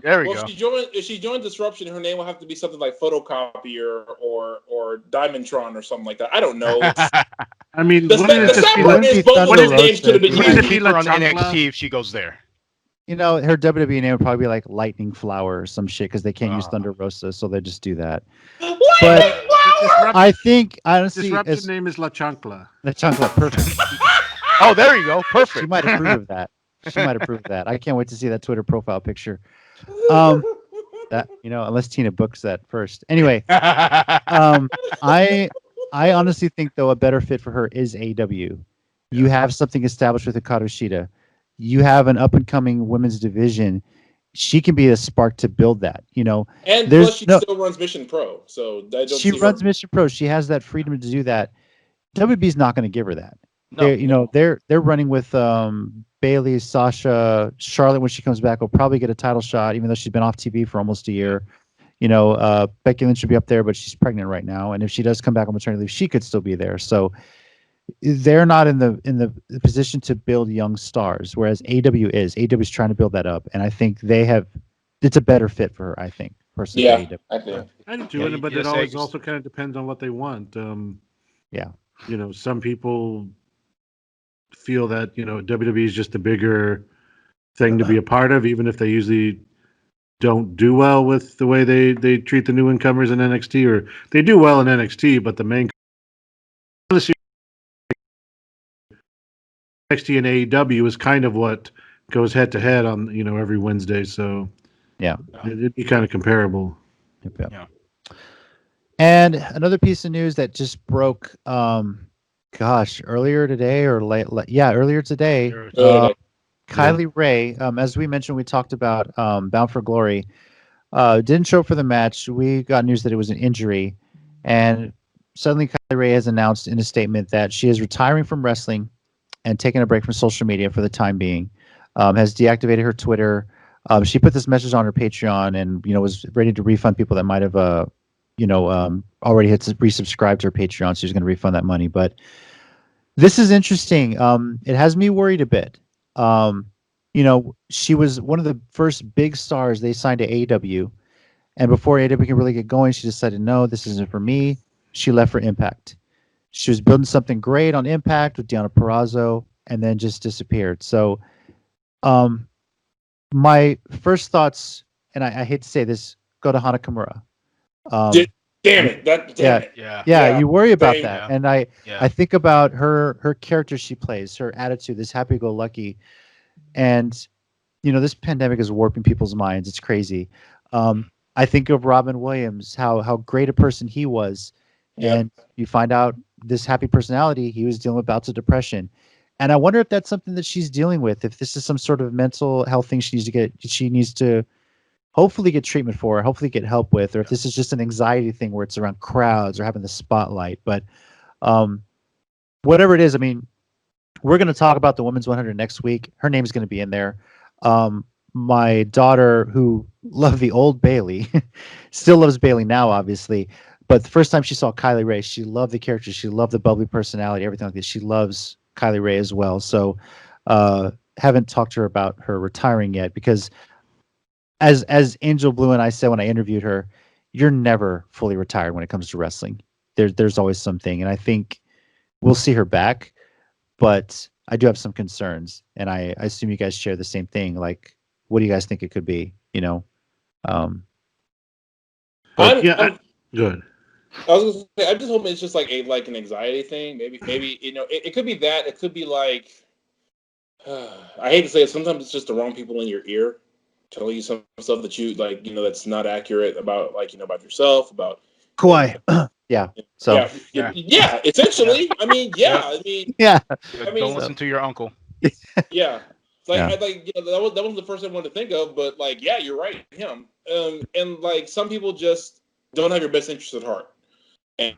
there we Well, go. if she joins Disruption, her name will have to be something like Photocopier or Diamondtron or something like that. I don't know. I mean, The wouldn't it just sad be part like, is both of Thunder those names Rosa. could have been We Wouldn't need it to used. be keep her on La Chancla? NXT if she goes there. You know, her WWE name would probably be like Lightning Flower or some shit because they can't use Thunder Rosa, so they just do that. But I think honestly, Disruption name is La Chancla. the Chunklet, perfect. Oh, there you go. She Perfect. might approve of that. She might approve of that. I can't wait to see that Twitter profile picture. That unless Tina books that first. Anyway, I honestly think though a better fit for her is AEW. You have something established with Hikaru Shida. You have an up and coming women's division. She can be a spark to build that. And There's plus, she still runs Mission Pro, so I don't she see runs her. Mission Pro. She has that freedom to do that. WB's not going to give her that. No, They're running with Bailey, Sasha, Charlotte when she comes back will probably get a title shot, even though she's been off TV for almost a year. Becky Lynch should be up there, but she's pregnant right now, and if she does come back on maternity leave, she could still be there. So they're not in the position to build young stars, whereas AEW is. AEW is trying to build that up, and I think they have. It's a better fit for her, I think. Personally, Yeah, AEW. I think. I do too, Yeah, but you it just always say- also kind of depends on what they want. Yeah. Some people feel that WWE is just a bigger thing to be a part of, even if they usually don't do well with the way they treat the new incomers in NXT, or they do well in NXT, but the main NXT and AEW is kind of what goes head to head on every Wednesday. So Yeah. it'd be kind of comparable. Yep. Yeah. And another piece of news that just broke, earlier today or earlier today. Kylie Rae, as we mentioned, we talked about Bound for Glory. Didn't show up for the match. We got news that it was an injury, and suddenly Kylie Rae has announced in a statement that she is retiring from wrestling and taking a break from social media for the time being. Has deactivated her Twitter. She put this message on her Patreon, and was ready to refund people that might have already had resubscribed to her Patreon. So she's going to refund that money. But this is interesting. It has me worried a bit. She was one of the first big stars they signed to AEW. And before AEW could really get going, she decided, no, this isn't for me. She left for Impact. She was building something great on Impact with Deonna Purrazzo and then just disappeared. So my first thoughts, and I hate to say this, go to Hana Kimura. Damn it! Damn it. Yeah, you worry about same. that. And I think about her character she plays, her attitude, this happy-go-lucky. And, this pandemic is warping people's minds. It's crazy. I think of Robin Williams, how great a person he was. Yep. And you find out this happy personality, he was dealing with bouts of depression. And I wonder if that's something that she's dealing with, if this is some sort of mental health thing she needs to hopefully get treatment for, hopefully get help with, or if this is just an anxiety thing where it's around crowds or having the spotlight. But whatever it is, I mean, we're going to talk about the Women's 100 next week. Her name's going to be in there. My daughter, who loved the old Bailey, still loves Bailey now, obviously. But the first time she saw Kylie Rae, she loved the character. She loved the bubbly personality, everything like this. She loves Kylie Rae as well. So haven't talked to her about her retiring yet because as Angel Blue and I said when I interviewed her, you're never fully retired when it comes to wrestling. There's always something. And I think we'll see her back. But I do have some concerns, and I assume you guys share the same thing. Like, what do you guys think it could be? Good. I was gonna say, I'm just hoping it's just like an anxiety thing. Maybe it could be that. It could be like I hate to say it. Sometimes it's just the wrong people in your ear telling you some stuff that you like. That's not accurate about about yourself. About Kawhi. Yeah. So yeah. Essentially, I mean, yeah. Don't listen to your uncle. Yeah. That was the first thing I wanted to think of, but you're right, him. And some people just don't have your best interest at heart. And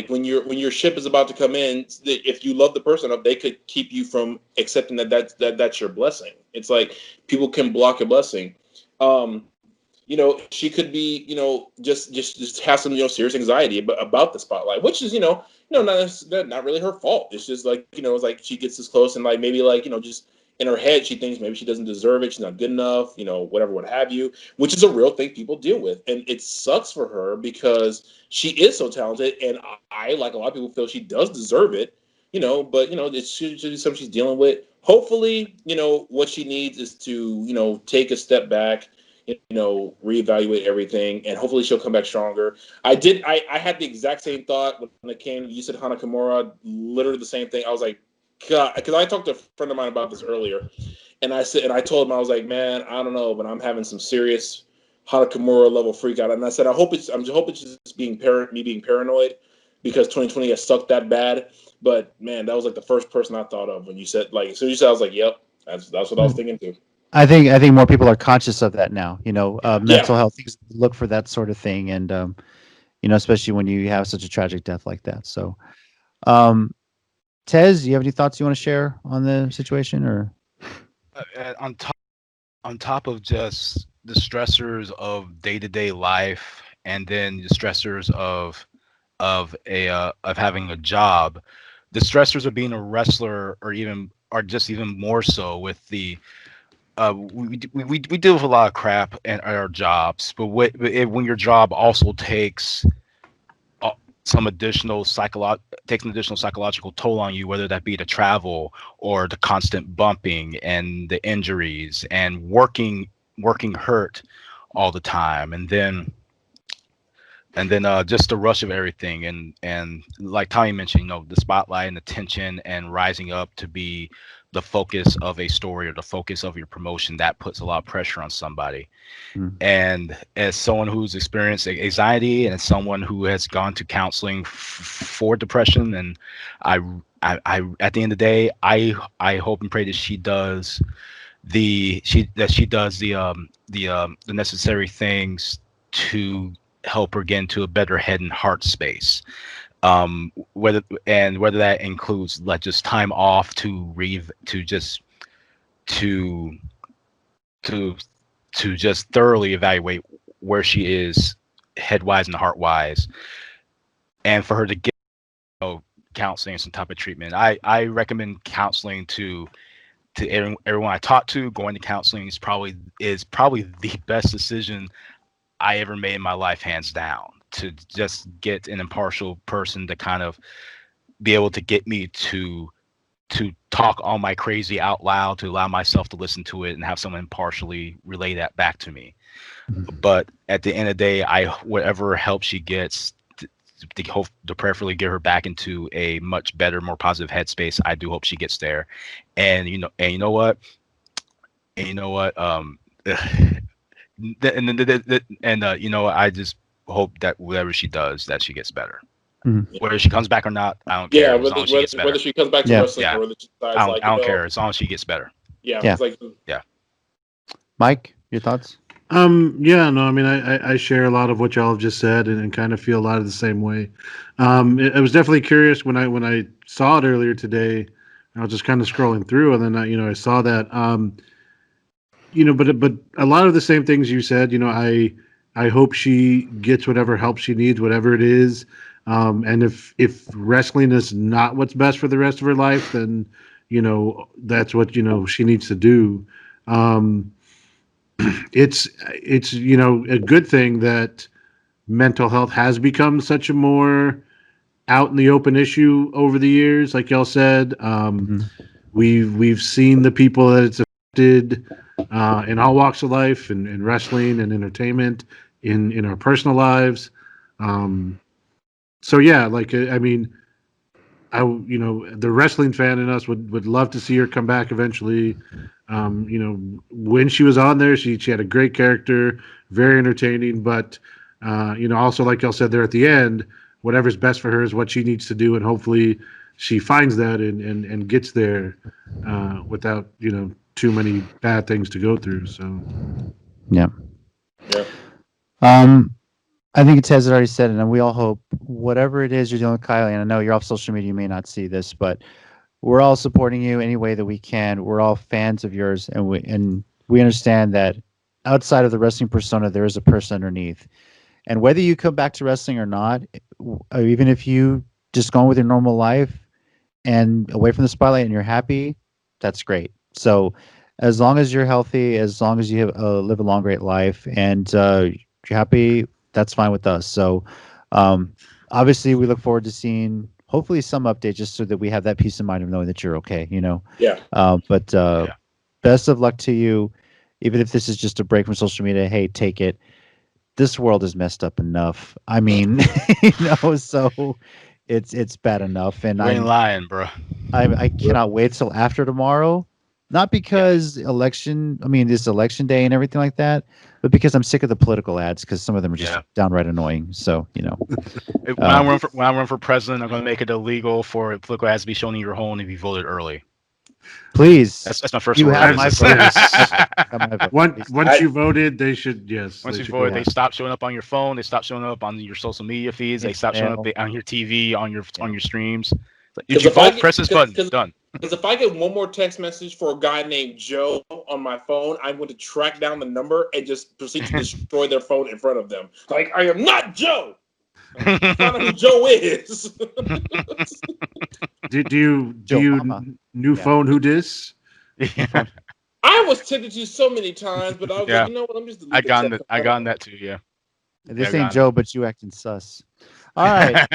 when your ship is about to come in, if you love the person enough, they could keep you from accepting that's your blessing. It's like people can block a blessing. she could be, just have some, serious anxiety about the spotlight, which is, not really her fault. It's just like, it's like she gets this close and like maybe like, just in her head she thinks maybe she doesn't deserve it, she's not good enough, whatever, what have you, which is a real thing people deal with, and it sucks for her because she is so talented, and I like a lot of people feel she does deserve it, but it's usually something she's dealing with. Hopefully, what she needs is to, take a step back, reevaluate everything, and hopefully she'll come back stronger. I had the exact same thought when it came. You said Hana Kimura, literally the same thing. I was like, God, because I talked to a friend of mine about this earlier, and I told him, I was like, man, I don't know, but I'm having some serious Hana Kimura level freak out, and I said, I hope it's just me being paranoid, because 2020 has sucked that bad. But man, that was like the first person I thought of when you said, like, as soon as you said, I was like, yep, that's what I was thinking too. I think more people are conscious of that now. Mental health things, look for that sort of thing, and especially when you have such a tragic death like that. So, Tez, do you have any thoughts you want to share on the situation, or on top of just the stressors of day-to-day life, and then the stressors of having a job, the stressors of being a wrestler are just even more so with the we deal with a lot of crap in our jobs, but when your job also takes some additional psychological toll on you, whether that be the travel or the constant bumping and the injuries and working hurt all the time, and then just the rush of everything, and like Tommy mentioned, the spotlight and the tension and rising up to be the focus of a story or the focus of your promotion, that puts a lot of pressure on somebody. And as someone who's experienced anxiety, and as someone who has gone to counseling for depression, and I at the end of the day, I hope and pray that she does the necessary things to help her get into a better head and heart space. Whether that includes like just time off to just thoroughly evaluate where she is head-wise and heart-wise, and for her to get counseling and some type of treatment. I recommend counseling to everyone I talk to. Going to counseling is probably the best decision I ever made in my life, hands down, to just get an impartial person to kind of be able to get me to talk all my crazy out loud, to allow myself to listen to it and have someone impartially relay that back to me. But at the end of the day, whatever help she gets to hope to prayerfully get her back into a much better, more positive headspace, I do hope she gets there. And you know what, I just hope that whatever she does, that she gets better. Whether she comes back or not, I don't care. Whether she comes back to wrestling or whether she decides, I don't care, as long as she gets better. Mike, your thoughts? I share a lot of what y'all have just said, and kind of feel a lot of the same way. I was definitely curious when I saw it earlier today. I was just kind of scrolling through, and then I saw that. But a lot of the same things you said. I hope she gets whatever help she needs, whatever it is. And if wrestling is not what's best for the rest of her life, then that's what she needs to do. It's a good thing that mental health has become such a more out in the open issue over the years. Like y'all said, we've seen the people that it's affected in all walks of life, and in wrestling and entertainment, in our personal lives. So yeah, the wrestling fan in us would love to see her come back eventually. When she was on there, she had a great character, very entertaining, but also, like y'all said there at the end, whatever's best for her is what she needs to do, and hopefully she finds that and gets there without too many bad things to go through. So yeah. I think it has already said it, and we all hope whatever it is you're doing with Kylie, and I know you're off social media, you may not see this, but we're all supporting you any way that we can. We're all fans of yours, and we understand that outside of the wrestling persona, there is a person underneath. And whether you come back to wrestling or not, or even if you just go on with your normal life and away from the spotlight and you're happy, that's great. So as long as you're healthy, as long as you have, live a long, great life, and you're happy, that's fine with us. So obviously, we look forward to seeing hopefully some update just so that we have that peace of mind of knowing that you're okay, Yeah. But best of luck to you. Even if this is just a break from social media, hey, take it. This world is messed up enough. I mean, so it's bad enough. And You ain't lying, bro. I cannot wait till after tomorrow. Not because this election day and everything like that, but because I'm sick of the political ads because some of them are just downright annoying. So, When I run for president, I'm going to make it illegal for political ads to be shown in your home if you voted early. Please. That's my first you order. have my vote. Once you voted, they should, yes. Once you voted, they stop showing up on your phone. They stop showing up on your social media feeds. They stop showing up on your TV, on your streams. If you vote, press this button. Done. Because if I get one more text message for a guy named Joe on my phone, I'm going to track down the number and just proceed to destroy their phone in front of them. Like, I am not Joe. Find out who Joe is. Do you new phone who dis? Yeah. I was tempted to so many times, but I was like, you know what? I'm just. I got that too. Yeah. This ain't Joe, but you acting sus. All right.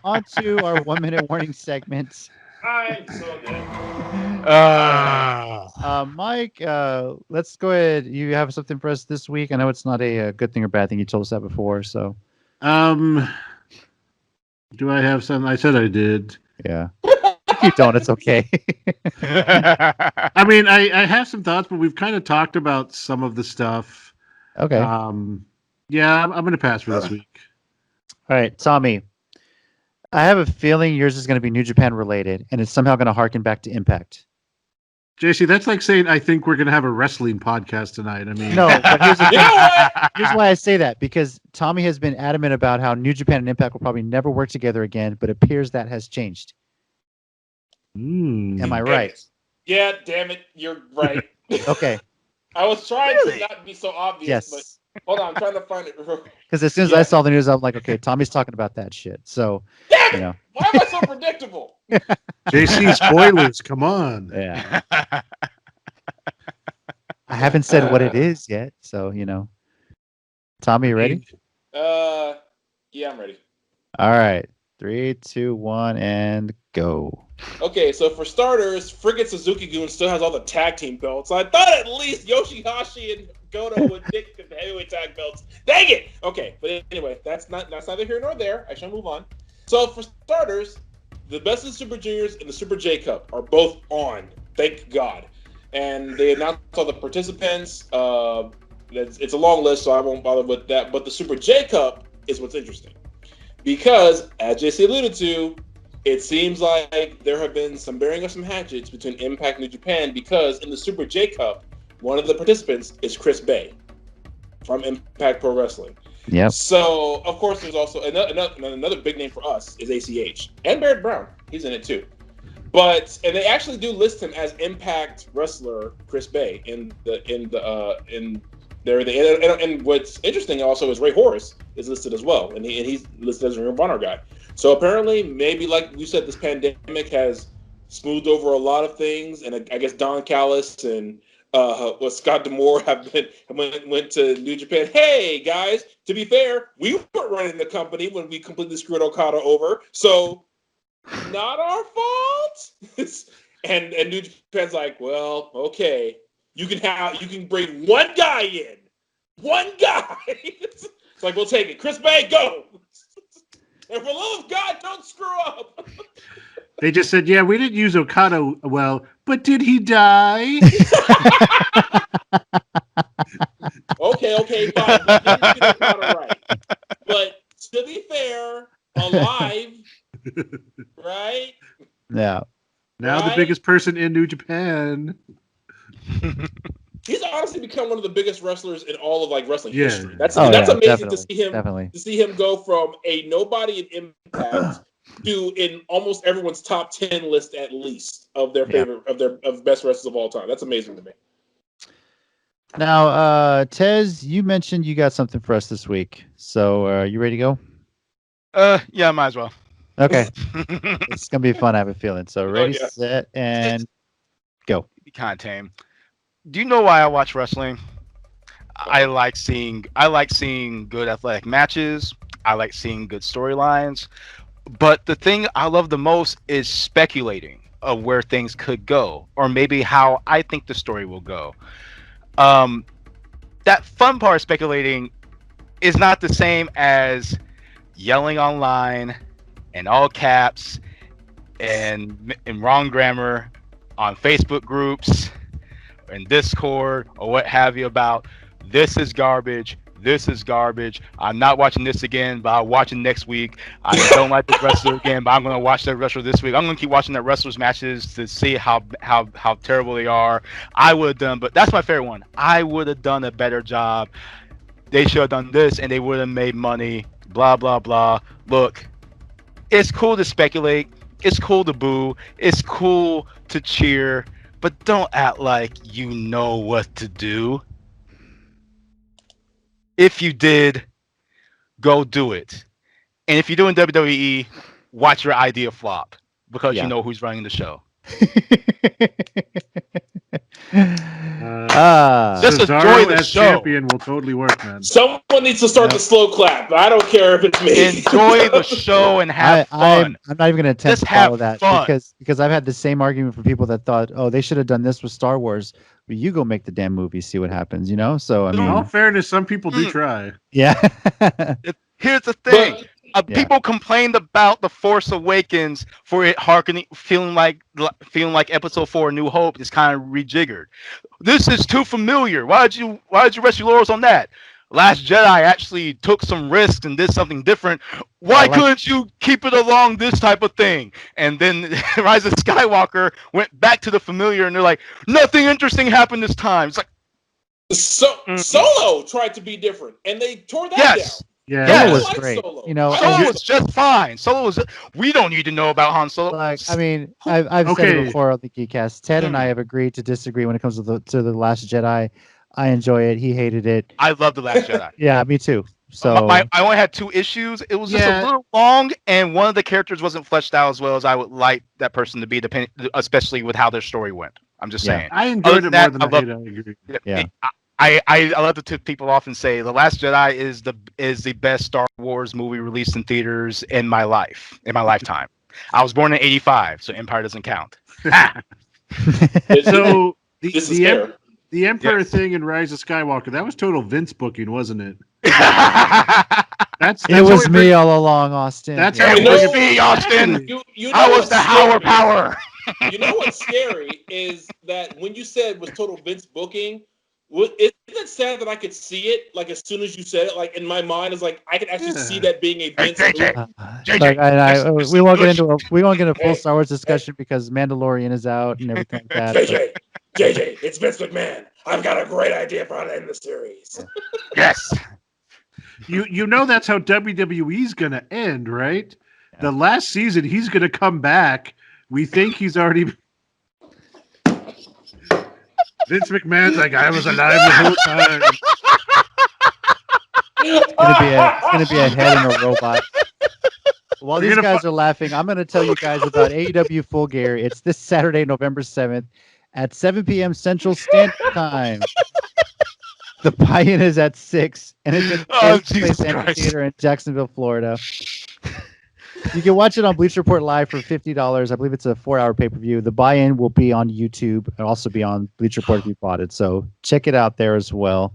On to our 1 minute warning segment. I'm so good. Mike, let's go ahead. You have something for us this week? I know it's not a good thing or bad thing. You told us that before, so. Do I have something? I said I did. Yeah. If you don't, it's okay. I mean, I have some thoughts, but we've kind of talked about some of the stuff. Okay. Yeah, I'm going to pass for this week. All right, Tommy. I have a feeling yours is going to be New Japan related, and it's somehow going to harken back to Impact. JC, that's like saying I think we're going to have a wrestling podcast tonight. I mean, no, but here's the thing. Here's why I say that, because Tommy has been adamant about how New Japan and Impact will probably never work together again, but it appears that has changed. Am I right? Yeah, damn it, you're right. Okay. I was trying to not be so obvious, but hold on, I'm trying to find it. Because as soon as I saw the news, I'm like, okay, Tommy's talking about that shit. So, damn it! Why am I so predictable? JC, spoilers, come on. Yeah. I haven't said what it is yet, so Tommy, you ready? Yeah, I'm ready. All right. 3, 2, 1, and go. Okay, so for starters, Frigate Suzuki-gun still has all the tag team belts. I thought at least Yoshihashi and Goto would take the heavyweight tag belts. Dang it! Okay, but anyway, that's neither here nor there. I shall move on. So for starters, the Best of the Super Juniors and the Super J Cup are both on. Thank God. And they announced all the participants. It's a long list, so I won't bother with that. But the Super J Cup is what's interesting. Because, as JC alluded to, it seems like there have been some bearing of some hatchets between Impact and New Japan, because in the Super J Cup, one of the participants is Chris Bay from Impact Pro Wrestling. Yep. So, of course, there's also another big name for us is ACH. And Barrett Brown. He's in it too. And they actually do list him as Impact wrestler Chris Bay and what's interesting also is Ray Horace is listed as well, and he's listed as a Ring of Honor guy. So apparently, maybe like you said, this pandemic has smoothed over a lot of things, and I guess Don Callis and Scott D'Amore went to New Japan. Hey guys, to be fair, we weren't running the company when we completely screwed Okada over, so not our fault. and New Japan's like, well, okay. You can bring one guy in. One guy. It's like, we'll take it. Chris Bay, go. And for the love of God, don't screw up. They just said, yeah, we didn't use Okada well, but did he die? Okay, fine. We didn't get Okada right. But to be fair, alive, right? Yeah. Now the biggest person in New Japan. He's honestly become one of the biggest wrestlers in all of wrestling history. That's amazing to see him. Definitely. To see him go from a nobody in Impact to in almost everyone's top 10 list at least of their favorite of best wrestlers of all time. That's amazing to me. Now, Tez, you mentioned you got something for us this week. So, you ready to go? Yeah, might as well. Okay. It's going to be fun, I have a feeling. So, ready, yeah. set, and go. Be kind of tame. Do you know why I watch wrestling? I like seeing good athletic matches. I like seeing good storylines. But the thing I love the most is speculating of where things could go, or maybe how I think the story will go. That fun part of speculating is not the same as yelling online in all caps and in wrong grammar on Facebook groups and Discord or what have you about this is garbage. This is garbage. I'm not watching this again, but I'll watch it next week. I don't like this wrestler again, but I'm going to watch that wrestler this week. I'm going to keep watching that wrestlers matches to see how terrible they are. I would have done, but that's my favorite one. I would have done a better job. They should have done this, and they would have made money. Blah blah blah. Look, it's cool to speculate. It's cool to boo. It's cool to cheer, but don't act like you know what to do. If you did, go do it. And if you're doing WWE, watch your idea flop because you know who's running the show. Just Cesaro enjoy the as show. champion will totally work, man. Someone needs to start the slow clap. I don't care if it's me. Enjoy the show and have fun. I'm not even going to attempt Just to follow have that fun. because I've had the same argument from people that thought, oh, they should have done this with Star Wars. But you go make the damn movie, see what happens, you know? So, I In mean, all fairness, some people do try. yeah. Here's the thing. But, people complained about The Force Awakens for it feeling like Episode 4 New Hope is kind of rejiggered. This is too familiar. Why did you rest your laurels on that? Last Jedi actually took some risks and did something different. Why couldn't you keep it along this type of thing? And then Rise of Skywalker went back to the familiar, and they're like, nothing interesting happened this time. It's like Solo tried to be different, and they tore that down. Yeah, Solo I was like great. Solo. You know, Solo was just fine. We don't need to know about Han Solo. like, I mean, I've said it before on the Geekcast. Ted and I have agreed to disagree when it comes to the Last Jedi. I enjoy it. He hated it. I love The Last Jedi. Yeah, me too. So I only had 2 issues. It was just a little long, and one of the characters wasn't fleshed out as well as I would like that person to be, especially with how their story went. I'm just saying. I enjoyed it more than I hate. I agree. Yeah. I love to tip people off and say The Last Jedi is the best Star Wars movie released in theaters in my lifetime. I was born in '85, so Empire doesn't count. So This is fair. the Emperor thing in Rise of Skywalker, that was total Vince booking, wasn't it? That's it was me all along, Austin. That's It was me, Austin. You know I was the Howard Power. You know what's scary is that when you said it was total Vince booking, isn't it sad that I could see it like as soon as you said it? Like in my mind, is like I could actually see that being a Vince. Like, we won't get into a full Star Wars discussion because Mandalorian is out and everything like that. JJ, it's Vince McMahon. I've got a great idea for how to end the series. Yes. You know that's how WWE's gonna end, right? Yeah. The last season, he's gonna come back. We think he's already. Vince McMahon's like, I was alive the whole time. It's gonna be a head and a robot. While these guys are laughing, I'm gonna tell you guys about AEW Full Gear. It's this Saturday, November 7th at 7 p.m. Central Standard Time. The buy-in is at 6, and it's at the Amphitheater in Jacksonville, Florida. You can watch it on Bleacher Report Live for $50. I believe it's a 4-hour pay-per-view. The buy-in will be on YouTube and also be on Bleacher Report if you bought it. So check it out there as well.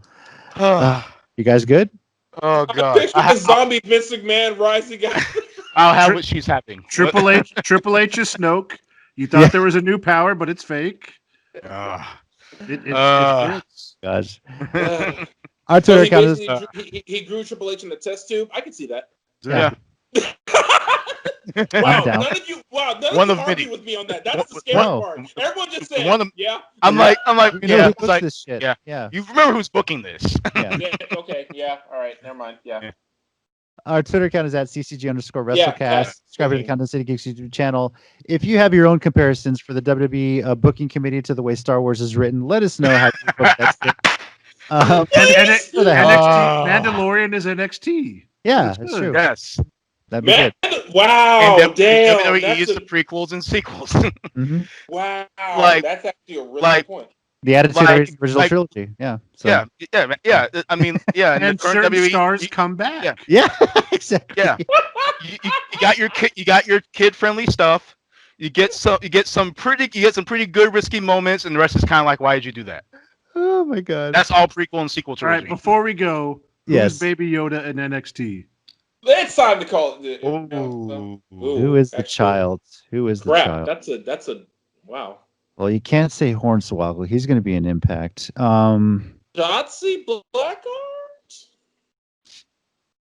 You guys good? Oh God! I picture the zombie Vince McMahon rising up. I'll have what she's having. Triple H is Snoke. You thought there was a new power, but it's fake. It's gosh. Our Twitter account is. He grew Triple H in the test tube. I can see that. Yeah. Wow, none of you argue with me on that. That's the scary part. Everyone just said, I'm like, this shit. Yeah. You remember who's booking this? Okay. Yeah. All right. Never mind. Yeah. Our Twitter account is at @CCG_WrestleCast. Subscribe to the Content City Geeks YouTube channel. If you have your own comparisons for the WWE booking committee to the way Star Wars is written, let us know how you book that shit. NXT, for the hell. Mandalorian is NXT. Yeah, That's that's good. true. Yes. That'd be Man, good. wow, And damn. WWE is the prequels and sequels. Hmm. Wow, Like- that's actually a really like- good point. The Attitude Like- Era is the original like- trilogy. Yeah. So. yeah. I mean, yeah. And, And the current certain WWE, stars you- come back. yeah. Yeah. Exactly. Yeah. you got your kid. You got your kid-friendly stuff. You get some pretty good risky moments, and the rest is kind of like, why did you do that? Oh my god. That's all prequel and sequel All right, trilogy. before we go, Yes. who's Baby Yoda in NXT? It's time to call it. Ooh. Who is the actually, child? Who is the Crap, child? that's a wow. Well, you can't say Hornswoggle. He's going to be an Impact. Shotzi Blackheart?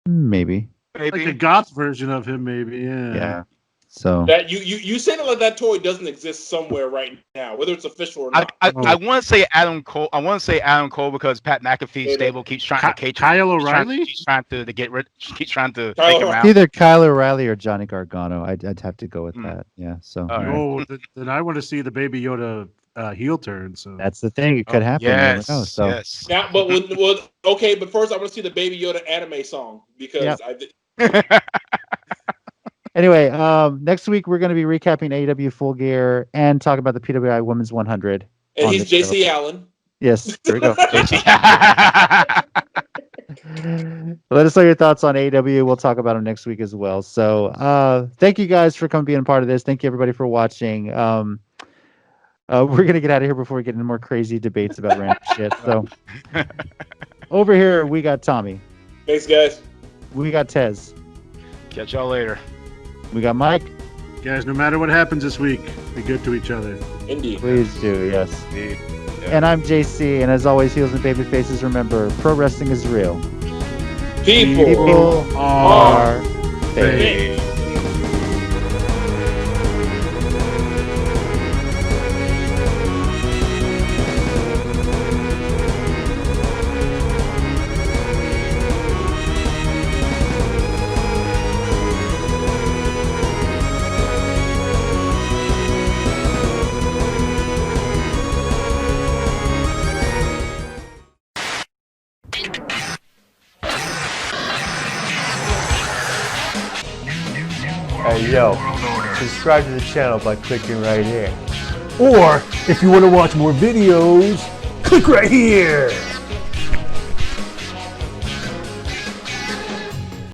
Maybe. Maybe. Like a goth version of him, maybe. Yeah. Yeah. So. That you saying it like that toy doesn't exist somewhere right now, whether it's official or not. I want to say Adam Cole. I want to say Adam Cole because Pat McAfee's stable keeps trying to cage him. Kyle O'Reilly? Keeps trying to get rid. Keeps trying to Kyle take him O'Reilly. out. Either Kylie Rae or Johnny Gargano. I'd have to go with Hmm. that. Yeah. So. All right. Oh, then I want to see the Baby Yoda heel turn. So That's the thing. It could happen. You never Yes. know, so. Yes. Now, but okay, but first I want to see the Baby Yoda anime song because Yep. I did. Anyway, next week we're going to be recapping AEW Full Gear and talk about the PWI Women's 100. And on he's the show. JC Allen. Yes, there we go. Let us know your thoughts on AEW. We'll talk about them next week as well. So thank you guys for coming being a part of this. Thank you everybody for watching. We're going to get out of here before we get into more crazy debates about random shit. So over here, we got Tommy. Thanks, guys. We got Tez. Catch y'all later. We got Mike. guys, no matter what happens this week, be good to each other. Indeed. Please do, yes. Indeed. And I'm JC, and as always, heels and baby faces, remember, pro wrestling is real. People are fake. fake. Hey yo, subscribe to the channel by clicking right here. Or if you want to watch more videos, click right here.